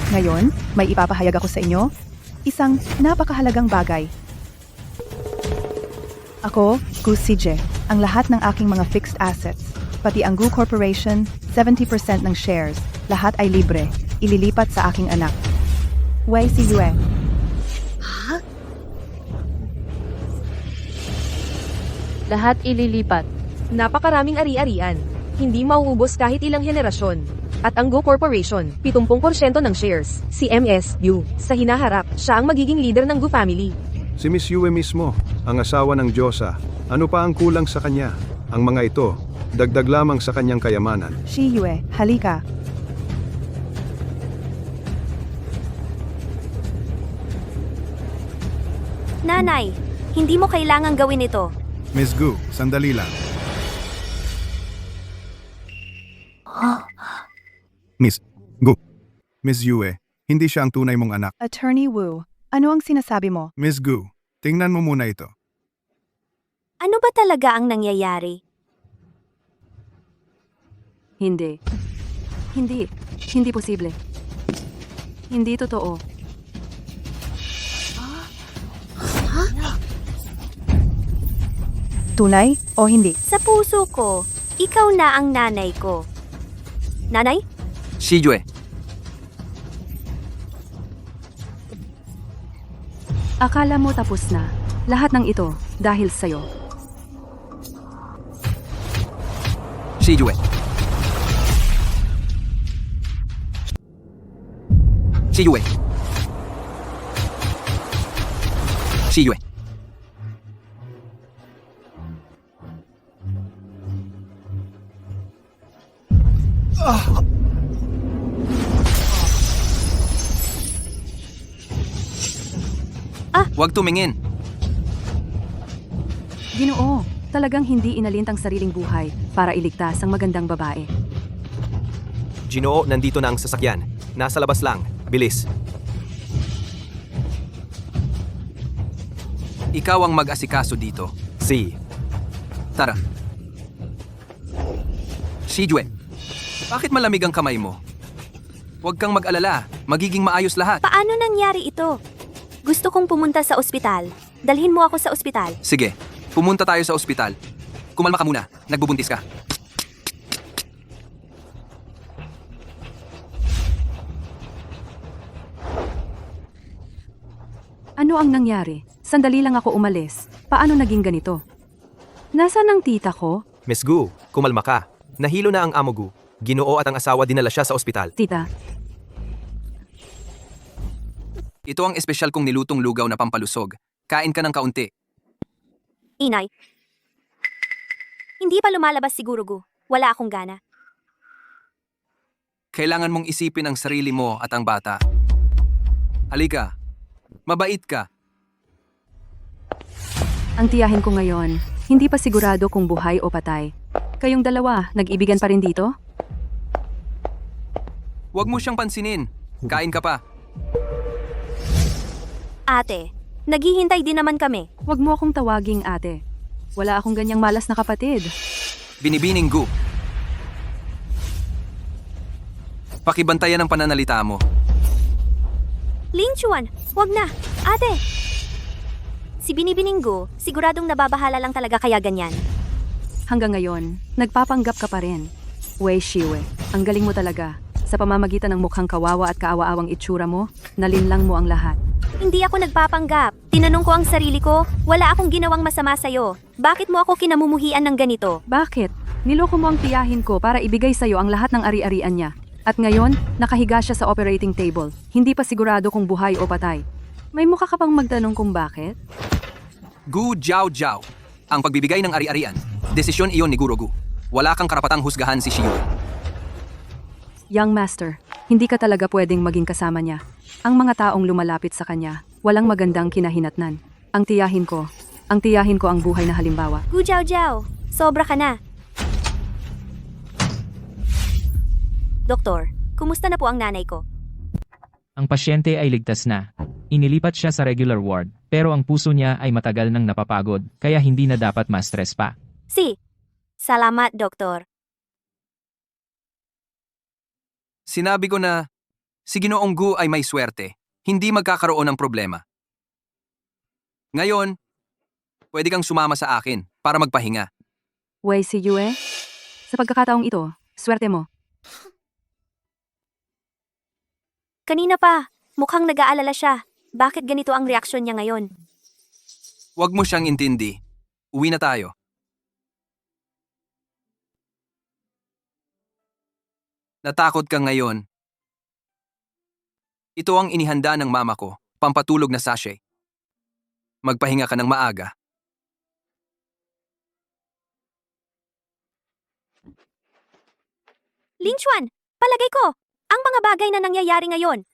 Ngayon, may ipapahayag ako sa inyo. Isang napakahalagang bagay. Ako, Gu Sije, ang lahat ng aking mga fixed assets, pati ang Gu Corporation, 70% ng shares, lahat ay libre, ililipat sa aking anak. Wei Siyue. Lahat ililipat. Napakaraming ari-arian. Hindi mauubos kahit ilang henerasyon. At ang Go Corporation, 70% ng shares. Si MSU, sa hinaharap, siya ang magiging leader ng Go family. Si Miss Yue mismo, ang asawa ng Diyosa. Ano pa ang kulang sa kanya? Ang mga ito, dagdag lamang sa kanyang kayamanan. Shiyue, halika. Nanay, hindi mo kailangang gawin ito. Miss Gu, sandali lang. Miss Gu, Miss Yue, hindi siya ang tunay mong anak. Attorney Wu, ano ang sinasabi mo? Miss Gu, tingnan mo muna ito. Ano ba talaga ang nangyayari? Hindi. Hindi posible. Hindi totoo. Tunay o hindi? Sa puso ko, ikaw na ang nanay ko. Nanay? Shiyue, Akala mo tapos na. Lahat ng ito dahil sa'yo. Shiyue. Shiyue. Shiyue. Huwag tumingin. Ginoo, talagang hindi inalintang sariling buhay para iligtas ang magandang babae. Ginoo, nandito na ang sasakyan. Nasa labas lang. Bilis. Ikaw ang mag-asikaso dito. Si. Tara. Shiyue, bakit malamig ang kamay mo? Huwag kang mag-alala. Magiging maayos lahat. Paano nangyari ito? Gusto kong pumunta sa ospital. Dalhin mo ako sa ospital. Sige, pumunta tayo sa ospital. Kumalma ka muna. Nagbubuntis ka. Ano ang nangyari? Sandali lang ako umalis. Paano naging ganito? Nasaan ang tita ko? Miss Gu, kumalma ka. Nahilo na ang amo Gu. Ginoo at ang asawa dinala siya sa ospital. Tita, Ito ang espesyal kong nilutong lugaw na pampalusog. Kain ka ng kaunti. Inay. Hindi pa lumalabas siguro, Gu. Wala akong gana. Kailangan mong isipin ang sarili mo at ang bata. Halika. Mabait ka. ang tiyahin ko ngayon, hindi pa sigurado kung buhay o patay. Kayong dalawa, nag-ibigan pa rin dito? Huwag mo siyang pansinin. Kain ka pa. Ate, naghihintay din naman kami. Huwag mo akong tawaging ate. Wala akong ganyang malas na kapatid. Binibining Gu. Pakibantayan ang pananalita mo. Ling Chuan, wag na. Ate! Si Binibining Gu, siguradong nababahala lang talaga kaya ganyan. Hanggang ngayon, nagpapanggap ka pa rin. Wei Shiwe, ang galing mo talaga. Sa pamamagitan ng mukhang kawawa at kaawa-awang itsura mo, nalinlang mo ang lahat. Hindi ako nagpapanggap. Tinanong ko ang sarili ko, wala akong ginawang masama sa'yo. Bakit mo ako kinamumuhian ng ganito? Bakit? Niloko mo ang tiyahin ko para ibigay sa'yo ang lahat ng ari-arian niya. At ngayon, nakahiga siya sa operating table. Hindi pa sigurado kung buhay o patay. May mukha ka pang magtanong kung bakit? Gu Jiao Jiao. Ang pagbibigay ng ari-arian, desisyon iyon ni Guru Gu. Wala kang karapatang husgahan si Shiyue. Young Master, hindi ka talaga pwedeng maging kasama niya. Ang mga taong lumalapit sa kanya, walang magandang kinahinatnan. Ang tiyahin ko ang buhay na halimbawa. Gu Jiao Jiao, sobra ka na. Doktor, kumusta na po ang nanay ko? Ang pasyente ay ligtas na. Inilipat siya sa regular ward, pero ang puso niya ay matagal nang napapagod, kaya hindi na dapat ma-stress pa. Salamat, Doktor. Sinabi ko na, si Ginoong Gu ay may swerte. Hindi magkakaroon ng problema. Ngayon, pwede kang sumama sa akin para magpahinga. Wei si Yue, sa pagkakataong ito, swerte mo. Kanina pa, mukhang nag-aalala siya. Bakit ganito ang reaksyon niya ngayon? Huwag mo siyang intindi. Uwi na tayo. Natakot ka ngayon. Ito ang inihanda ng mama ko, pampatulog na sachet. Magpahinga ka ng maaga. Lin Chuan, palagay ko, ang mga bagay na nangyayari ngayon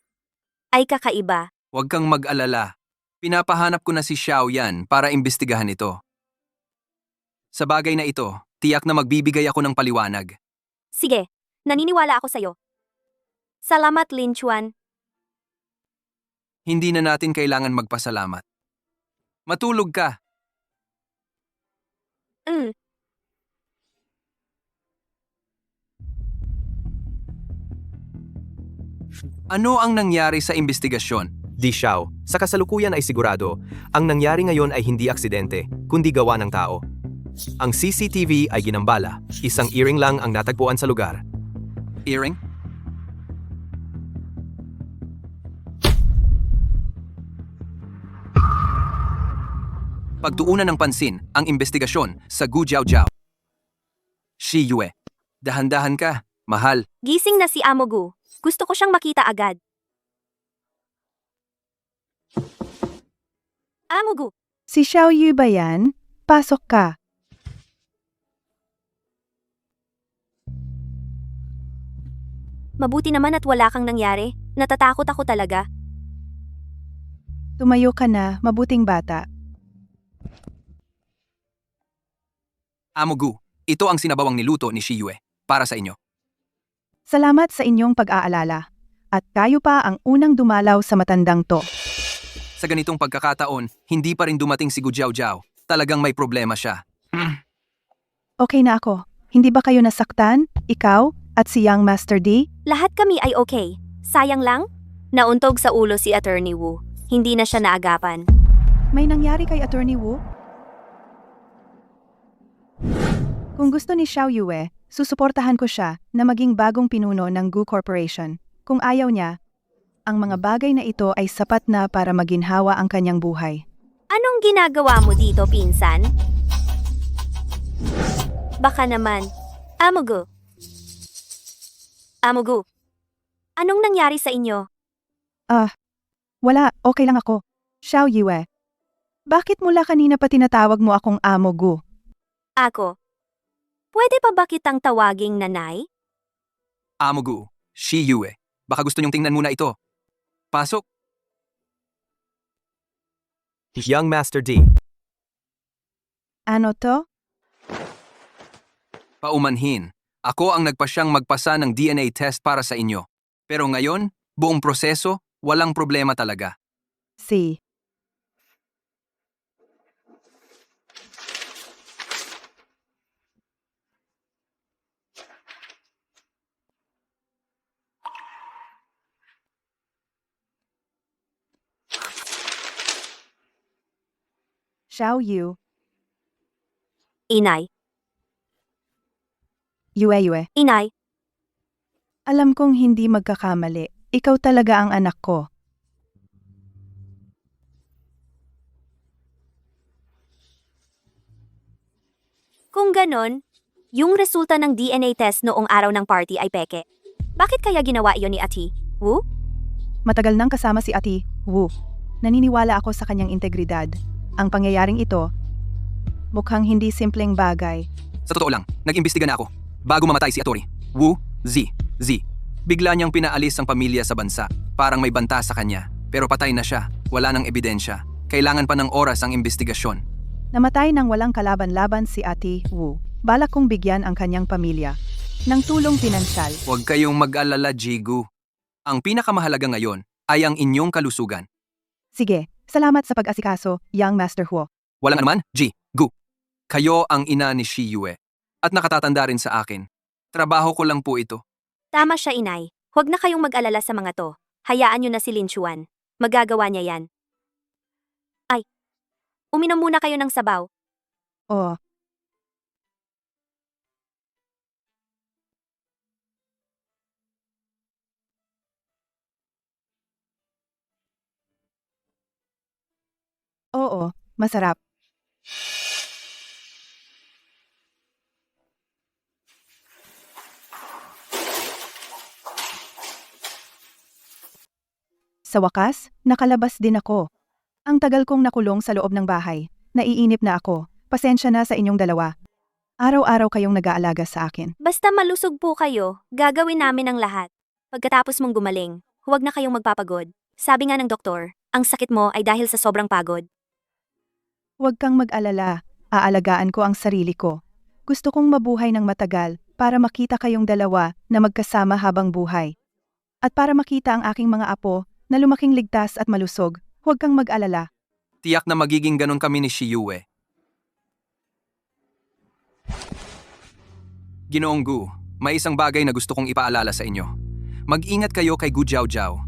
ay kakaiba. Huwag kang mag-alala. Pinapahanap ko na si Xiao Yan para imbestigahan ito. Sa bagay na ito, tiyak na magbibigay ako ng paliwanag. Sige, naniniwala ako sa'yo. Salamat, Lin Chuan. Hindi na natin kailangan magpasalamat. Matulog ka. Ano ang nangyari sa investigasyon? Di Xiao, sa kasalukuyan ay sigurado, ang nangyari ngayon ay hindi aksidente, kundi gawa ng tao. Ang CCTV ay ginambala, isang earring lang ang natagpuan sa lugar. Earring? Pagtuunan ng pansin ang investigasyon sa Gu Jiao Jiao. Shi Yue, dahan-dahan ka, mahal. Gising na si Amo Gu. Gusto ko siyang makita agad. Amo Gu, Si Xiao Yu ba yan? Pasok ka. mabuti naman at wala kang nangyari. Natatakot ako talaga. Tumayo ka na, mabuting bata. Amo Gu, ito ang sinabawang niluto ni Shi Yue para sa inyo. Salamat sa inyong pag-aalala. At kayo pa ang unang dumalaw sa matandang to. Sa ganitong pagkakataon, hindi pa rin dumating si Gu Jiao Jiao. Talagang may problema siya. Okay na ako. Hindi ba kayo nasaktan? Ikaw at si Young Master D? Lahat kami ay okay. Sayang lang, nauntog sa ulo si Attorney Wu. Hindi na siya naagapan. May nangyari kay Attorney Wu? Kung gusto ni Xiao Yue, susuportahan ko siya na maging bagong pinuno ng Gu Corporation. Kung ayaw niya, ang mga bagay na ito ay sapat na para maginhawa ang kanyang buhay. Anong ginagawa mo dito, pinsan? Baka naman. Amo Gu. Amo Gu. Anong nangyari sa inyo? Wala, okay lang ako. Xiao Yue. Bakit mula kanina pa tinatawag mo akong Amo Gu? Ako. Pwede pa ba kitang tawaging nanay? Amo Gu, Shi Yue. Baka gusto niyong tingnan muna ito. Pasok. Young Master D. Ano to? Paumanhin. Ako ang nagpasyang magpasa ng DNA test para sa inyo. Pero ngayon, buong proseso, walang problema talaga. Si. Xiao Yu, Inay. Yue. Inay. Alam kong hindi magkakamali. Ikaw talaga ang anak ko. Kung ganon, yung resulta ng DNA test noong araw ng party ay peke. Bakit kaya ginawa iyon ni Ati Wu? Matagal nang kasama si Ati Wu. Naniniwala ako sa kanyang integridad. Ang pangyayaring ito, mukhang hindi simpleng bagay. Sa totoo lang, nag-imbestiga na ako. Bago mamatay si Atori, Wu, Z. Bigla niyang pinaalis ang pamilya sa bansa. Parang may banta sa kanya. Pero patay na siya. Wala nang ebidensya. Kailangan pa ng oras ang investigasyon. Namatay nang walang kalaban-laban si Ati Wu. Balak kong bigyan ang kanyang pamilya ng tulong pinansyal. Huwag kayong mag-alala, Jigu. Ang pinakamahalaga ngayon ay ang inyong kalusugan. Sige, salamat sa pag-asikaso, Young Master Huo. Walang anuman, Jigu. Kayo ang ina ni Shi Yue. At nakatatanda rin sa akin. Trabaho ko lang po ito. Tama siya, inay. Huwag na kayong mag-alala sa mga to. Hayaan nyo na si Lin Chuan. Magagawa niya yan. Ay, uminom muna kayo ng sabaw. Oh, oo, masarap. Sa wakas, nakalabas din ako. Ang tagal kong nakulong sa loob ng bahay. Naiinip na ako. Pasensya na sa inyong dalawa. Araw-araw kayong nag-aalaga sa akin. Basta malusog po kayo, gagawin namin ang lahat. Pagkatapos mong gumaling, huwag na kayong magpapagod. Sabi nga ng doktor, ang sakit mo ay dahil sa sobrang pagod. Huwag kang mag-alala. Aalagaan ko ang sarili ko. Gusto kong mabuhay ng matagal para makita kayong dalawa na magkasama habang buhay. At para makita ang aking mga apo na lumaking ligtas at malusog, huwag kang mag-alala. Tiyak na magiging ganon kami ni Shi Yue. Ginoong Gu, may isang bagay na gusto kong ipaalala sa inyo. Mag-ingat kayo kay Gu Jiao.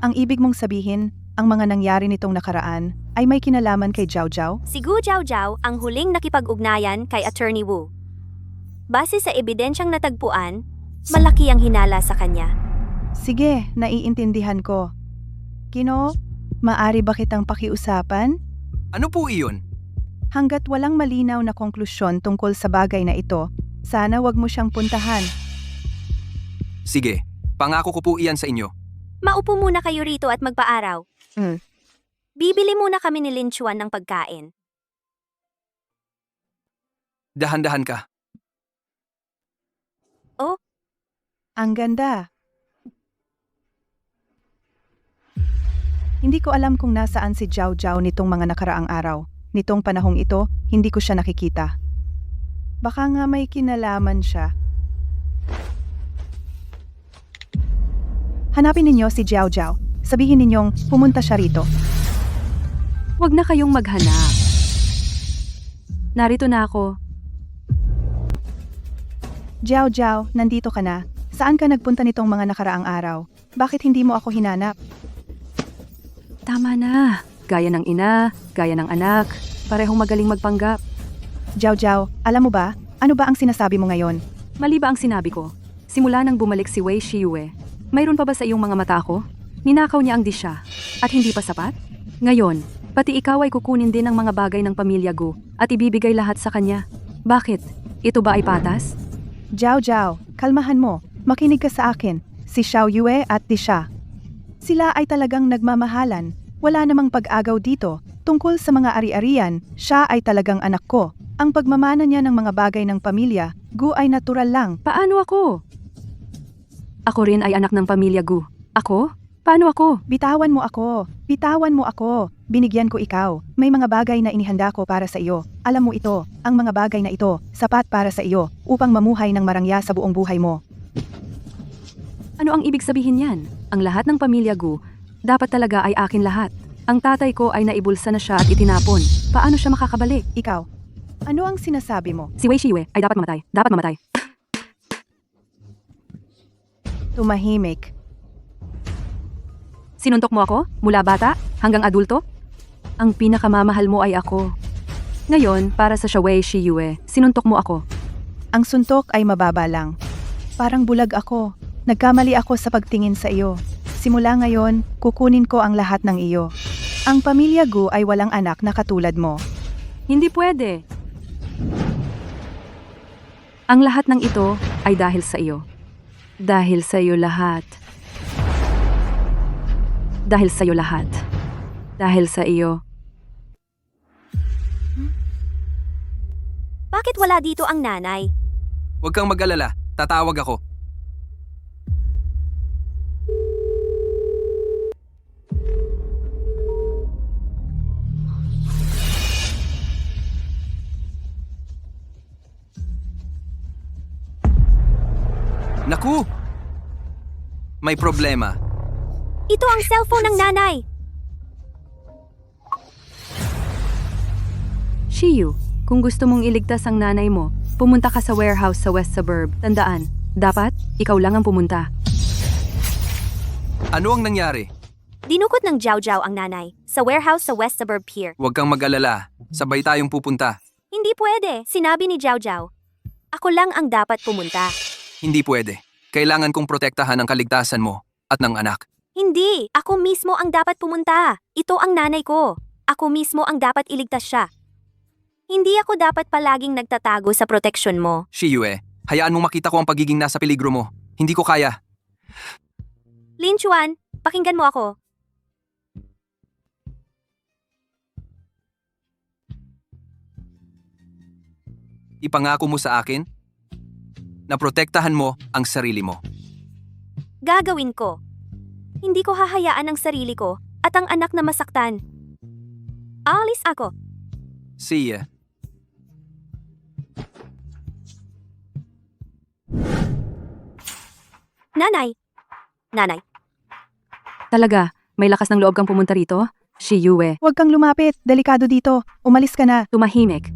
Ang ibig mong sabihin, ang mga nangyari nitong nakaraan ay may kinalaman kay Jiao Jiao? Si Gu Jiao ang huling nakipag-ugnayan kay Attorney Wu. Base sa ebidensyang natagpuan, malaki ang hinala sa kanya. Sige, naiintindihan ko. Kino, maari ba kitang pakiusapan? Ano po iyon? Hanggat walang malinaw na konklusyon tungkol sa bagay na ito, sana wag mo siyang puntahan. Sige, pangako ko po iyan sa inyo. Maupo muna kayo rito at magpaaraw. Bibili muna kami ni Lin Chuan ng pagkain. Dahan-dahan ka. Oh, Ang ganda. Hindi ko alam kung nasaan si Jiao Jiao nitong mga nakaraang araw. Nitong panahong ito, hindi ko siya nakikita. Baka nga may kinalaman siya. Hanapin ninyo si Jiao Jiao. Sabihin ninyong pumunta siya rito. Huwag na kayong maghanap. Narito na ako. Jiao Jiao, nandito ka na. Saan ka nagpunta nitong mga nakaraang araw? Bakit hindi mo ako hinanap? Tama na. Gaya ng ina, gaya ng anak. Parehong magaling magpanggap. Jiao Jiao, alam mo ba? Ano ba ang sinasabi mo ngayon? Mali ba ang sinabi ko? Simula nang bumalik si Wei Shiyue, mayroon pa ba sa iyong mga mata ko? Ninakaw niya ang disya. At hindi pa sapat? Ngayon, pati ikaw ay kukunin din ang mga bagay ng pamilya Gu at ibibigay lahat sa kanya. Bakit? Ito ba ay patas? Jiao Jiao, kalmahan mo. Makinig ka sa akin. Si Xiao Yue at Disha. Sila ay talagang nagmamahalan. Wala namang pag-agaw dito. Tungkol sa mga ari-arian, siya ay talagang anak ko. Ang pagmamana niya ng mga bagay ng pamilya, Gu ay natural lang. Paano ako? Ako rin ay anak ng pamilya Gu. Ako? Paano ako? Bitawan mo ako. Bitawan mo ako. Binigyan ko ikaw. May mga bagay na inihanda ko para sa iyo. Alam mo ito, ang mga bagay na ito, sapat para sa iyo, upang mamuhay ng marangya sa buong buhay mo. Ano ang ibig sabihin yan? Ang lahat ng pamilya Gu, dapat talaga ay akin lahat. Ang tatay ko ay naibulsa na siya at itinapon. Paano siya makakabalik? Ikaw, ano ang sinasabi mo? Si Wei Shiyue ay dapat mamatay. Dapat mamatay. Tumahimik. Sinuntok mo ako? Mula bata? Hanggang adulto? Ang pinakamamahal mo ay ako. Ngayon, para sa Wei Shiyue, sinuntok mo ako. Ang suntok ay mababa lang. Parang bulag ako. Nagkamali ako sa pagtingin sa iyo. Simula ngayon, kukunin ko ang lahat ng iyo. Ang pamilya Gu ay walang anak na katulad mo. Hindi pwede. Ang lahat ng ito ay dahil sa iyo. Dahil sa iyo lahat. Dahil sa iyo lahat. Dahil sa iyo. Bakit wala dito ang nanay? Huwag kang mag-alala, tatawag ako. Naku! May problema. Ito ang cellphone ng nanay. Shiyu, kung gusto mong iligtas ang nanay mo, pumunta ka sa warehouse sa West Suburb. Tandaan, dapat ikaw lang ang pumunta. Ano ang nangyari? Dinukot ng Jiao Jiao ang nanay sa warehouse sa West Suburb Pier. Huwag kang mag-alala, sabay tayong pupunta. Hindi pwede, sinabi ni Jiao Jiao. Ako lang ang dapat pumunta. Hindi pwede. Kailangan kong protektahan ang kaligtasan mo at ng anak. Hindi, ako mismo ang dapat pumunta. Ito ang nanay ko. Ako mismo ang dapat iligtas siya. Hindi ako dapat palaging nagtatago sa proteksyon mo. Shiyue, hayaan mong makita ko ang pagiging nasa peligro mo. Hindi ko kaya. Lin Chuan, pakinggan mo ako. Ipangako mo sa akin na protektahan mo ang sarili mo. Gagawin ko. Hindi ko hahayaan ang sarili ko at ang anak na masaktan. Aalis ako. See ya. Nanay. Nanay. Talaga, may lakas ng loob kang pumunta rito? Shiyue, Huwag kang lumapit, delikado dito. Umalis ka na. tumahimik.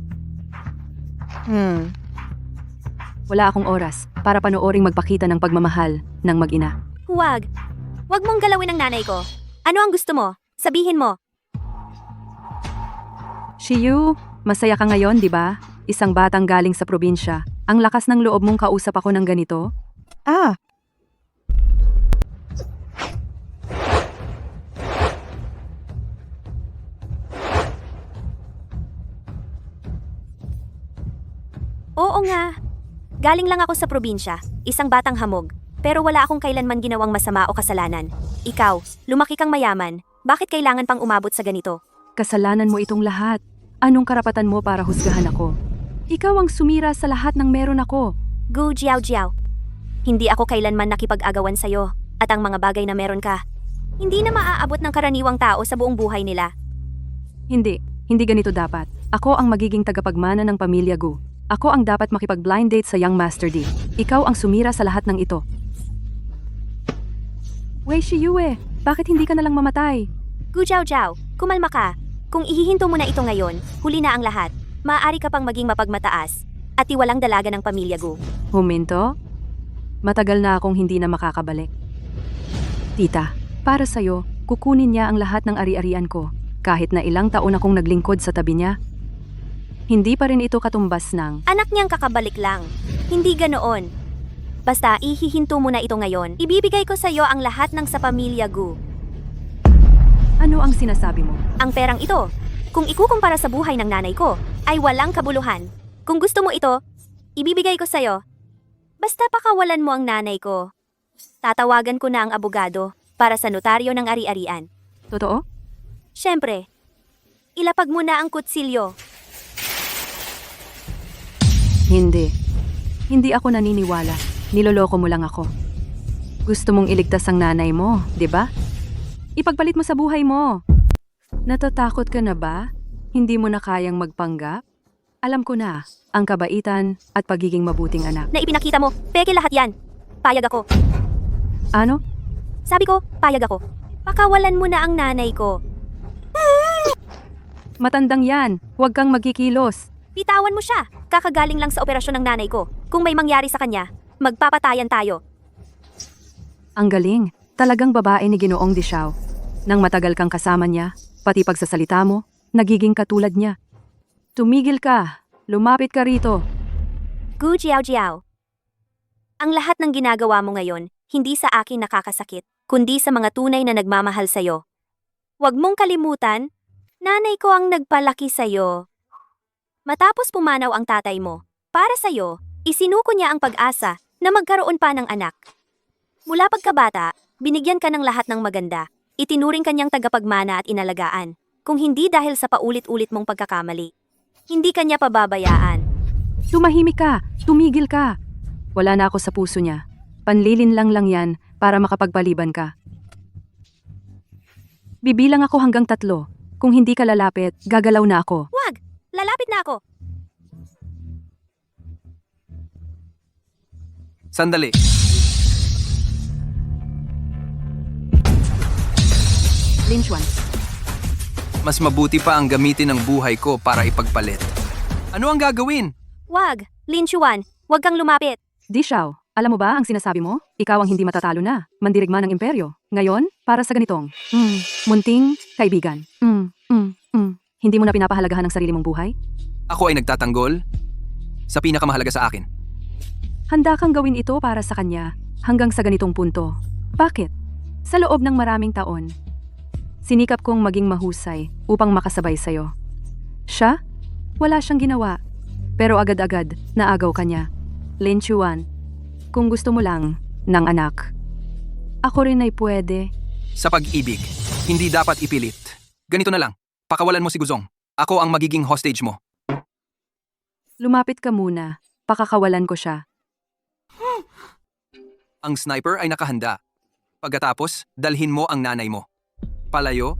Wala akong oras para panooring magpakita ng pagmamahal ng mag-ina. Huwag. Huwag mong galawin ang nanay ko. Ano ang gusto mo? Sabihin mo. Shiyu, masaya ka ngayon, di ba? Isang batang galing sa probinsya. Ang lakas ng loob mong kausap ako ng ganito? Ah, Oo nga. Galing lang ako sa probinsya, isang batang hamog. Pero wala akong kailanman ginawang masama o kasalanan. Ikaw, lumaki kang mayaman. Bakit kailangan pang umabot sa ganito? Kasalanan mo itong lahat. Anong karapatan mo para husgahan ako? Ikaw ang sumira sa lahat ng meron ako. Gu Jiao Jiao. Hindi ako kailanman nakipag-agawan sa'yo at ang mga bagay na meron ka. Hindi na maaabot ng karaniwang tao sa buong buhay nila. Hindi ganito dapat. Ako ang magiging tagapagmana ng pamilya Gu. Ako ang dapat makipag-blind date sa Young Master D. Ikaw ang sumira sa lahat ng ito. Wei Shiyue, bakit hindi ka nalang mamatay? Gu Jiao Jiao, kumalma ka. Kung ihihinto mo na ito ngayon, huli na ang lahat. Maaari ka pang maging mapagmataas at iwalang dalaga ng pamilya Gu. Huminto? Matagal na akong hindi na makakabalik. Tita, para sa'yo, kukunin niya ang lahat ng ari-arian ko. Kahit na ilang taon akong naglingkod sa tabi niya, hindi pa rin ito katumbas ng Anak niyang kakabalik lang. Hindi ganoon. Basta ihihinto mo na ito ngayon. Ibibigay ko sa iyo ang lahat ng sa pamilya Gu. ano ang sinasabi mo. Ang perang ito, kung ikukumpara sa buhay ng nanay ko, ay walang kabuluhan. Kung gusto mo ito, ibibigay ko sa iyo. Basta pakawalan mo ang nanay ko. Tatawagan ko na ang abogado para sa notaryo ng ari-arian. Totoo? Siyempre, ilapag mo na ang kutsilyo. Hindi ako naniniwala. Niloloko mo lang ako. Gusto mong iligtas ang nanay mo, di ba? Ipagpalit mo sa buhay mo. Natatakot ka na ba? Hindi mo na kayang magpanggap? Alam ko na, ang kabaitan at pagiging mabuting anak. Na ipinakita mo, peke lahat yan. Payag ako. Ano? Sabi ko, payag ako. Pakawalan mo na ang nanay ko. Matandang yan. Huwag kang magkikilos. Bitawan mo siya. Kakagaling lang sa operasyon ng nanay ko. Kung may mangyari sa kanya, magpapatayan tayo. Ang galing. Talagang babae ni Ginoong Di Xiao. Nang matagal kang kasama niya, pati pagsasalita mo, nagiging katulad niya. Tumigil ka. Lumapit ka rito. Gu Jiao Jiao. Ang lahat ng ginagawa mo ngayon, hindi sa akin nakakasakit, kundi sa mga tunay na nagmamahal sa'yo. Huwag mong kalimutan, nanay ko ang nagpalaki sa'yo. Matapos pumanaw ang tatay mo, para sa'yo, Isinuko niya ang pag-asa na magkaroon pa ng anak. Mula pagkabata, binigyan ka ng lahat ng maganda. Itinuring kanyang tagapagmana at inalagaan. Kung hindi dahil sa paulit-ulit mong pagkakamali. Hindi kanya pababayaan. Tumahimik ka, tumigil ka. Wala na ako sa puso niya. Panlilin lang yan para makapagpaliban ka. Bibilang ako hanggang 3. Kung hindi ka lalapit, gagalaw na ako. Wag! Lalapit na ako! Sandali. Linchuan, Mas mabuti pa ang gamitin ng buhay ko para ipagpalit. Ano ang gagawin? Wag! Lin Chuan, wag kang lumapit! Di Xiao, alam mo ba ang sinasabi mo? Ikaw ang hindi matatalo na, mandirigma ng imperyo. Ngayon, para sa ganitong, munting kaibigan. Hindi mo na pinapahalagahan ang sarili mong buhay? Ako ay nagtatanggol sa pinakamahalaga sa akin. Handa kang gawin ito para sa kanya hanggang sa ganitong punto. Bakit? Sa loob ng maraming taon, sinikap kong maging mahusay upang makasabay sa'yo. Siya? Wala siyang ginawa. Pero agad-agad naagaw ka niya. Lin Chuan, kung gusto mo lang ng anak, ako rin ay pwede. Sa pag-ibig, hindi dapat ipilit. Ganito na lang, pakawalan mo si Guzong. Ako ang magiging hostage mo. Lumapit ka muna, pakakawalan ko siya. Ang sniper ay nakahanda. Pagkatapos, dalhin mo ang nanay mo. Palayo,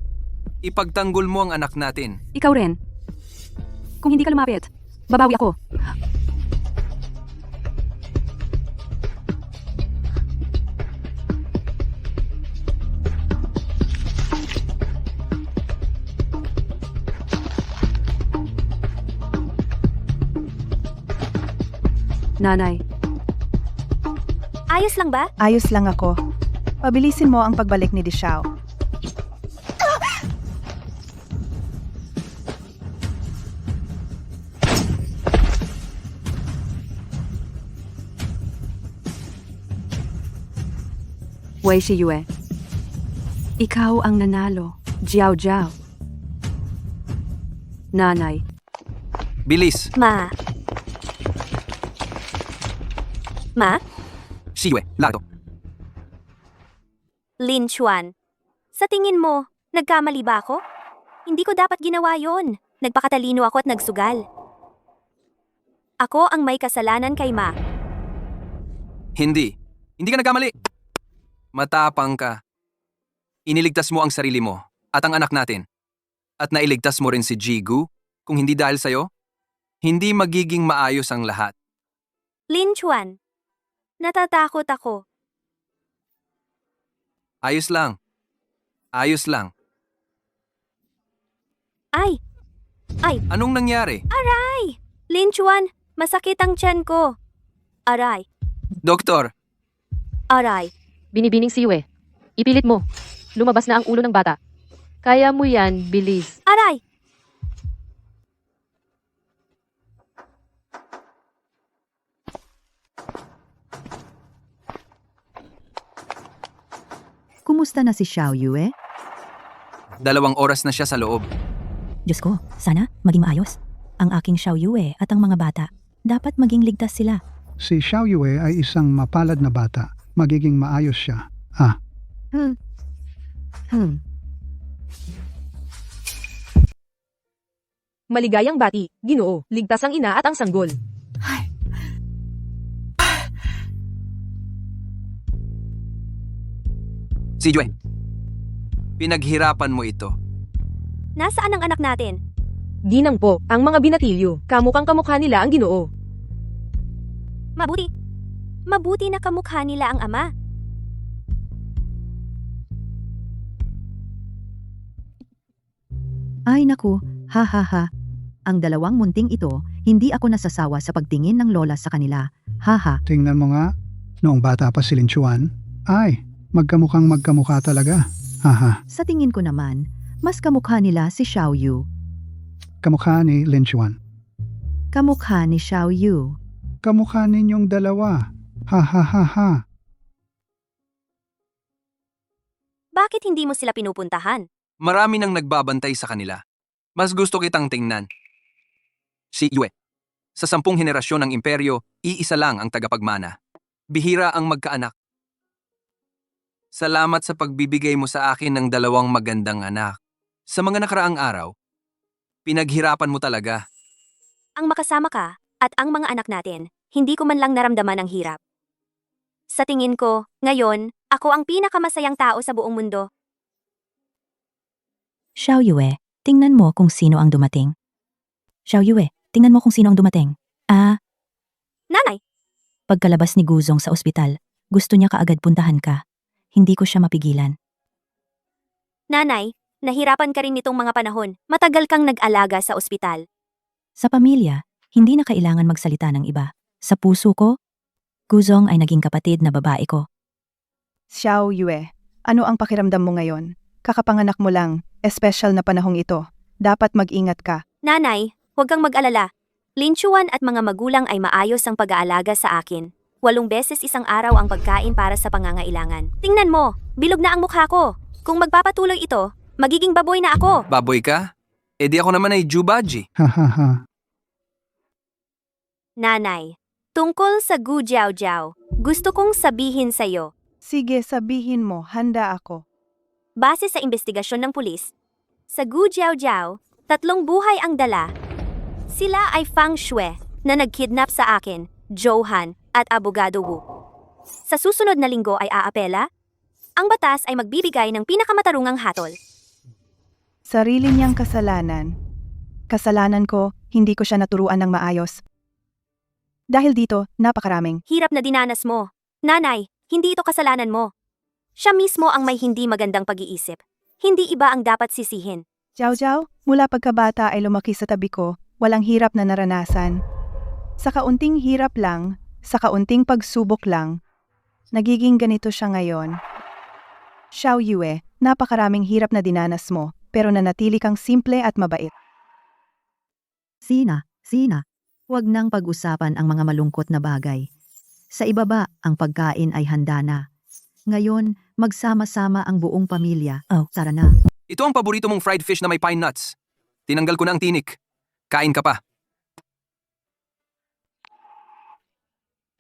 ipagtanggol mo ang anak natin. Ikaw rin. Kung hindi ka lumapit, babawi ako. Nanay, Ayos lang ba? Ayos lang ako. Pabilisin mo ang pagbalik ni Di Xiao. Wei Shiyue. Ikaw ang nanalo, Jiao Jiao. Nanay, Bilis, Ma? Siwe, lado. Lin Chuan. Sa tingin mo, nagkamali ba ako? Hindi ko dapat ginawa yon. Nagpakatalino ako at nagsugal. Ako ang may kasalanan kay Ma. Hindi. Hindi ka nagkamali. Matapang ka. Iniligtas mo ang sarili mo at ang anak natin. At nailigtas mo rin si Jigu. Kung hindi dahil sa'yo, hindi magiging maayos ang lahat. Lin Chuan. Natatakot ako. Ayos lang. Ayos lang. Ay! Anong nangyari? Aray! Lin Chuan, masakit ang tiyan ko. Aray! Doktor, Aray! Binibining si Yue. Ipilit mo. Lumabas na ang ulo ng bata. Kaya mo yan, bilis. Aray! Kumusta na si Xiao Yue? 2 oras na siya sa loob. Diyos ko, sana maging maayos. Ang aking Xiao Yue at ang mga bata, dapat maging ligtas sila. Si Xiao Yue ay isang mapalad na bata. Magiging maayos siya. Maligayang bati, Ginoo, ligtas ang ina at ang sanggol. Si Jue, pinaghirapan mo ito. Nasaan ang anak natin? Ginang po, ang mga binatilyo, kamukang kamukha nila ang Ginoo. Mabuti. Mabuti na kamukha nila ang ama. Ay naku, ha ha ha. Ang dalawang munting ito, hindi ako nasasawa sa pagtingin ng lola sa kanila. Ha ha. Tingnan mo nga, noong bata pa si Lin Chuan, ay, magkamukhang magkamukha talaga. Haha, Sa tingin ko naman, mas kamukha nila si Xiao Yu. kamukha ni Lin Chuan. Kamukha ni Xiao Yu. Kamukha ninyong dalawa. Ha ha ha ha. Bakit hindi mo sila pinupuntahan? Marami nang nagbabantay sa kanila. Mas gusto kitang tingnan. Si Yue, Sa 10 henerasyon ng imperyo, iisa lang ang tagapagmana. Bihira ang magkaanak. Salamat sa pagbibigay mo sa akin ng 2 magandang anak. Sa mga nakaraang araw, pinaghirapan mo talaga. Ang makasama ka at ang mga anak natin, hindi ko man lang naramdaman ang hirap. Sa tingin ko, ngayon, ako ang pinakamasayang tao sa buong mundo. Xiao Yue, tingnan mo kung sino ang dumating. Xiao Yue, tingnan mo kung sino ang dumating. Nanay, Pagkalabas ni Guzong sa ospital, gusto niya kaagad puntahan ka. Hindi ko siya mapigilan. nanay, nahirapan ka rin nitong mga panahon. Matagal kang nag-alaga sa ospital. Sa pamilya, hindi na kailangan magsalita ng iba. Sa puso ko, Guzong ay naging kapatid na babae ko. Xiao Yue, ano ang pakiramdam mo ngayon? Kakapanganak mo lang, espesyal na panahong ito. Dapat mag-ingat ka. Nanay, huwag kang mag-alala. Lin Chuan at mga magulang ay maayos ang pag-aalaga sa akin. 8 beses isang araw ang pagkain para sa pangangailangan. Tingnan mo, bilog na ang mukha ko. Kung magpapatuloy ito, magiging baboy na ako. Baboy ka? Eh di ako naman ay Jubaji. Hahaha. Nanay, tungkol sa Gu Jiao Jiao, gusto kong sabihin sa'yo. Sige, sabihin mo, handa ako. Base sa investigasyon ng pulis, sa Gu Jiao Jiao, 3 buhay ang dala. Sila ay Fang Shui na nagkidnap sa akin, Johan at Abogado Wu. Sa susunod na linggo ay aapela. Ang batas ay magbibigay ng pinakamatarungang hatol. Sarili niyang kasalanan. Kasalanan ko, hindi ko siya naturuan ng maayos. Dahil dito, napakaraming. Hirap na dinanas mo. Nanay, hindi ito kasalanan mo. Siya mismo ang may hindi magandang pag-iisip. Hindi iba ang dapat sisihin. Jiao Jiao, mula pagkabata ay lumaki sa tabi ko, walang hirap na naranasan. Sa kaunting hirap lang, sa kaunting pagsubok lang, nagiging ganito siya ngayon. Xiao Yue, napakaraming hirap na dinanas mo, pero nanatili kang simple at mabait. Sina, huwag nang pag-usapan ang mga malungkot na bagay. Sa ibaba, ang pagkain ay handa na. Ngayon, magsama-sama ang buong pamilya. Tara na. Ito ang paborito mong fried fish na may pine nuts. Tinanggal ko na ang tinik. Kain ka pa.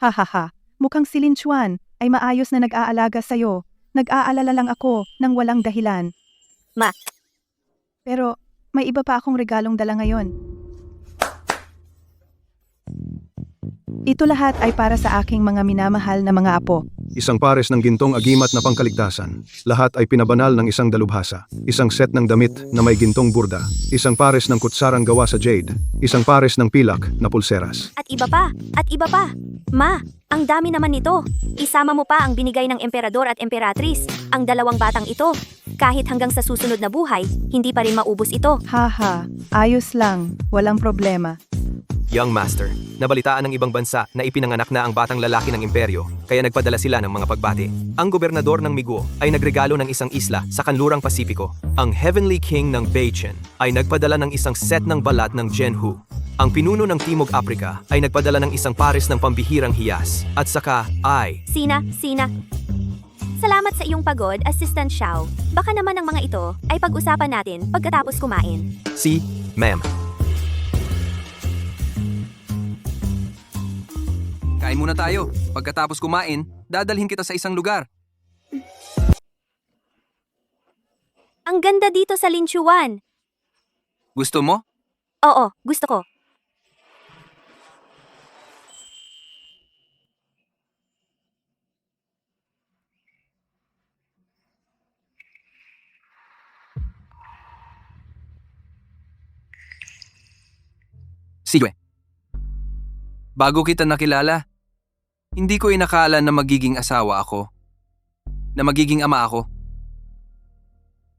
Hahaha, mukhang si Lin Chuan ay maayos na nag-aalaga sa'yo. Nag-aalala lang ako nang walang dahilan. Ma. Pero may iba pa akong regalong dala ngayon. Ito lahat ay para sa aking mga minamahal na mga apo. Isang pares ng gintong agimat na pangkaligtasan. Lahat ay pinabanal ng isang dalubhasa. Isang set ng damit na may gintong burda. Isang pares ng kutsarang gawa sa jade. Isang pares ng pilak na pulseras. At iba pa, at iba pa. Ma, ang dami naman nito. Isama mo pa ang binigay ng emperador at emperatris, ang 2 batang ito. Kahit hanggang sa susunod na buhay, hindi pa rin maubos ito. Haha, ayos lang, walang problema. Young Master, nabalitaan ng ibang bansa na ipinanganak na ang batang lalaki ng imperyo, kaya nagpadala sila ng mga pagbati. Ang gobernador ng Miguo ay nagregalo ng isang isla sa kanlurang Pasipiko. Ang Heavenly King ng Beichen ay nagpadala ng isang set ng balat ng Zhenhu. Ang pinuno ng Timog Aprika ay nagpadala ng isang pares ng pambihirang hiyas. At saka ay... Sina. Salamat sa iyong pagod, Assistant Xiao. Baka naman ang mga ito ay pag-usapan natin pagkatapos kumain. Si, ma'am. Kain muna tayo. Pagkatapos kumain, dadalhin kita sa isang lugar. Ang ganda dito sa Lin Chuan. Gusto mo? Oo, gusto ko. Sige. Bago kita nakilala, hindi ko inakala na magiging asawa ako. Na magiging ama ako.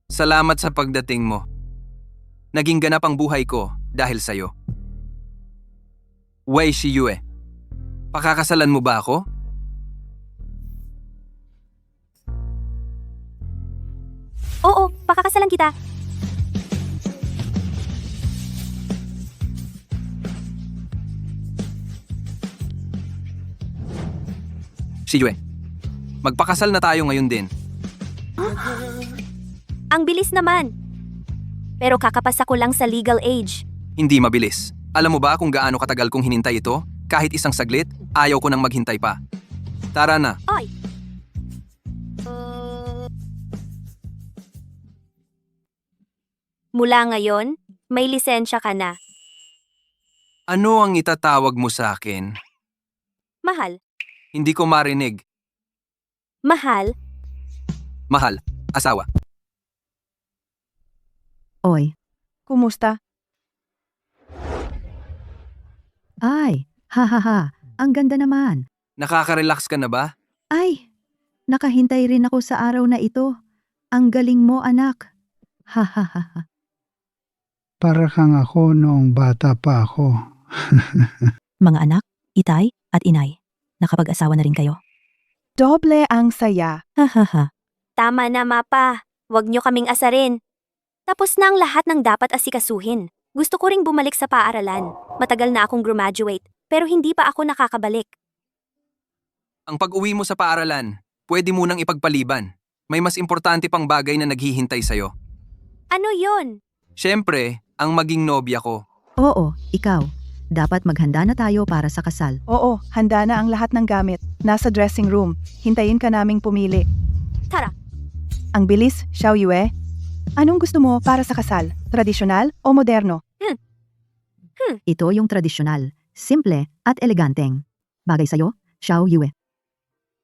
Salamat sa pagdating mo. Naging ganap ang buhay ko dahil sa'yo. Wei Shiyue, pakakasalan mo ba ako? Oo, pakakasalan kita. Shiyue, magpakasal na tayo ngayon din. Ang bilis naman. Pero kakapasa ko lang sa legal age. Hindi mabilis. Alam mo ba kung gaano katagal kong hinintay ito? Kahit isang saglit, ayaw ko nang maghintay pa. Tara na. Oy! Mula ngayon, may lisensya ka na. Ano ang itatawag mo sa akin? Mahal. Hindi ko marinig. Mahal? Mahal. Asawa. Oy, Kumusta? ay, ha ha ha, ang ganda naman. Nakaka-relax ka na ba? Ay, nakahintay rin ako sa araw na ito. Ang galing mo, anak. Ha ha ha ha. Para kang ako noong bata pa ako. Mga anak, itay, at inay. Nakapag-asawa na rin kayo. Doble ang saya. Ha ha ha. Tama na, Mapa. Huwag niyo kaming asarin. Tapos na ang lahat ng dapat asikasuhin. Gusto ko ring bumalik sa paaralan. Matagal na akong graduate, pero hindi pa ako nakakabalik. Ang pag-uwi mo sa paaralan, pwede mo nang ipagpaliban. May mas importante pang bagay na naghihintay sa'yo. Ano yon? Siyempre, ang maging nobya ko. Oo, ikaw. Dapat maghanda na tayo para sa kasal. Oo, handa na ang lahat ng gamit. Nasa dressing room. Hintayin ka naming pumili. Tara. Ang bilis, Xiao Yue. Anong gusto mo para sa kasal? Tradisyonal o moderno? Ito yung tradisyonal, simple at eleganteng. Bagay sa'yo, Xiao Yue.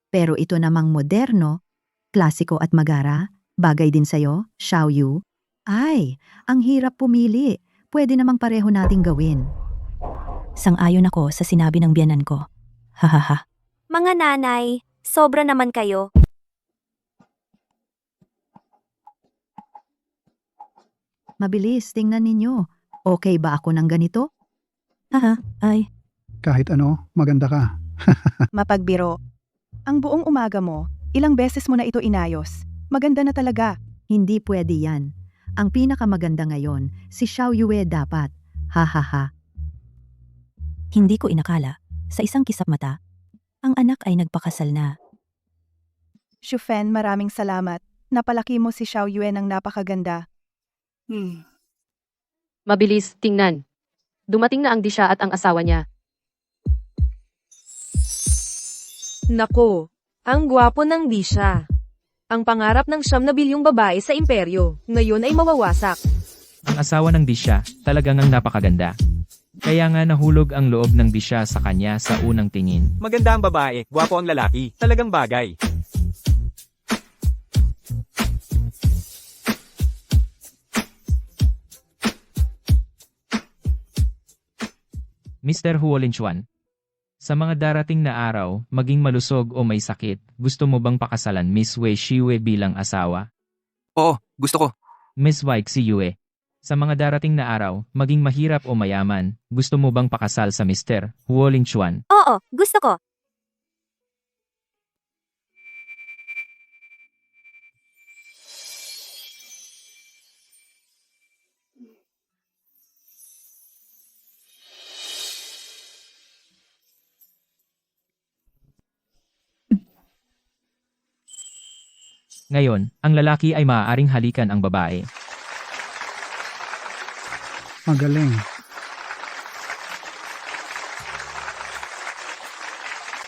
Pero ito namang moderno, klasiko at magara, bagay din sa'yo, Xiao Yu. Ay, ang hirap pumili. Pwede namang pareho nating gawin. Sang-ayon ako sa sinabi ng biyanan ko. Ha ha ha. Mga nanay, sobra naman kayo. Mabilis, tingnan ninyo. Okay ba ako ng ganito? Haha, ay. Kahit ano, maganda ka. Mapagbiro. Ang buong umaga mo, ilang beses mo na ito inayos. Maganda na talaga. Hindi pwede yan. Ang pinakamaganda ngayon, si Xiao Yue dapat. Ha ha ha. Hindi ko inakala. Sa isang kisap mata, ang anak ay nagpakasal na. Shufen, maraming salamat. Napalaki mo si Xiao Yue ng napakaganda. Mabilis, tingnan. Dumating na ang Disha at ang asawa niya. Nako, ang gwapo ng Disha. Ang pangarap ng 9 bilyong babae sa imperyo, ngayon ay mawawasak. Ang asawa ng Disha, talagang ang napakaganda. Kaya nga nahulog ang loob ng Disha sa kanya sa unang tingin. Maganda ang babae, gwapo ang lalaki. Talagang bagay. Mr. Huolinchuan, sa mga darating na araw, maging malusog o may sakit, gusto mo bang pakasalan Miss Wei Shiwei bilang asawa? Oo, gusto ko. Miss Wei Xiyue, sa mga darating na araw, maging mahirap o mayaman, gusto mo bang pakasal sa Mr. Huolinchuan? Oo, gusto ko. Ngayon, ang lalaki ay maaaring halikan ang babae. Magaling.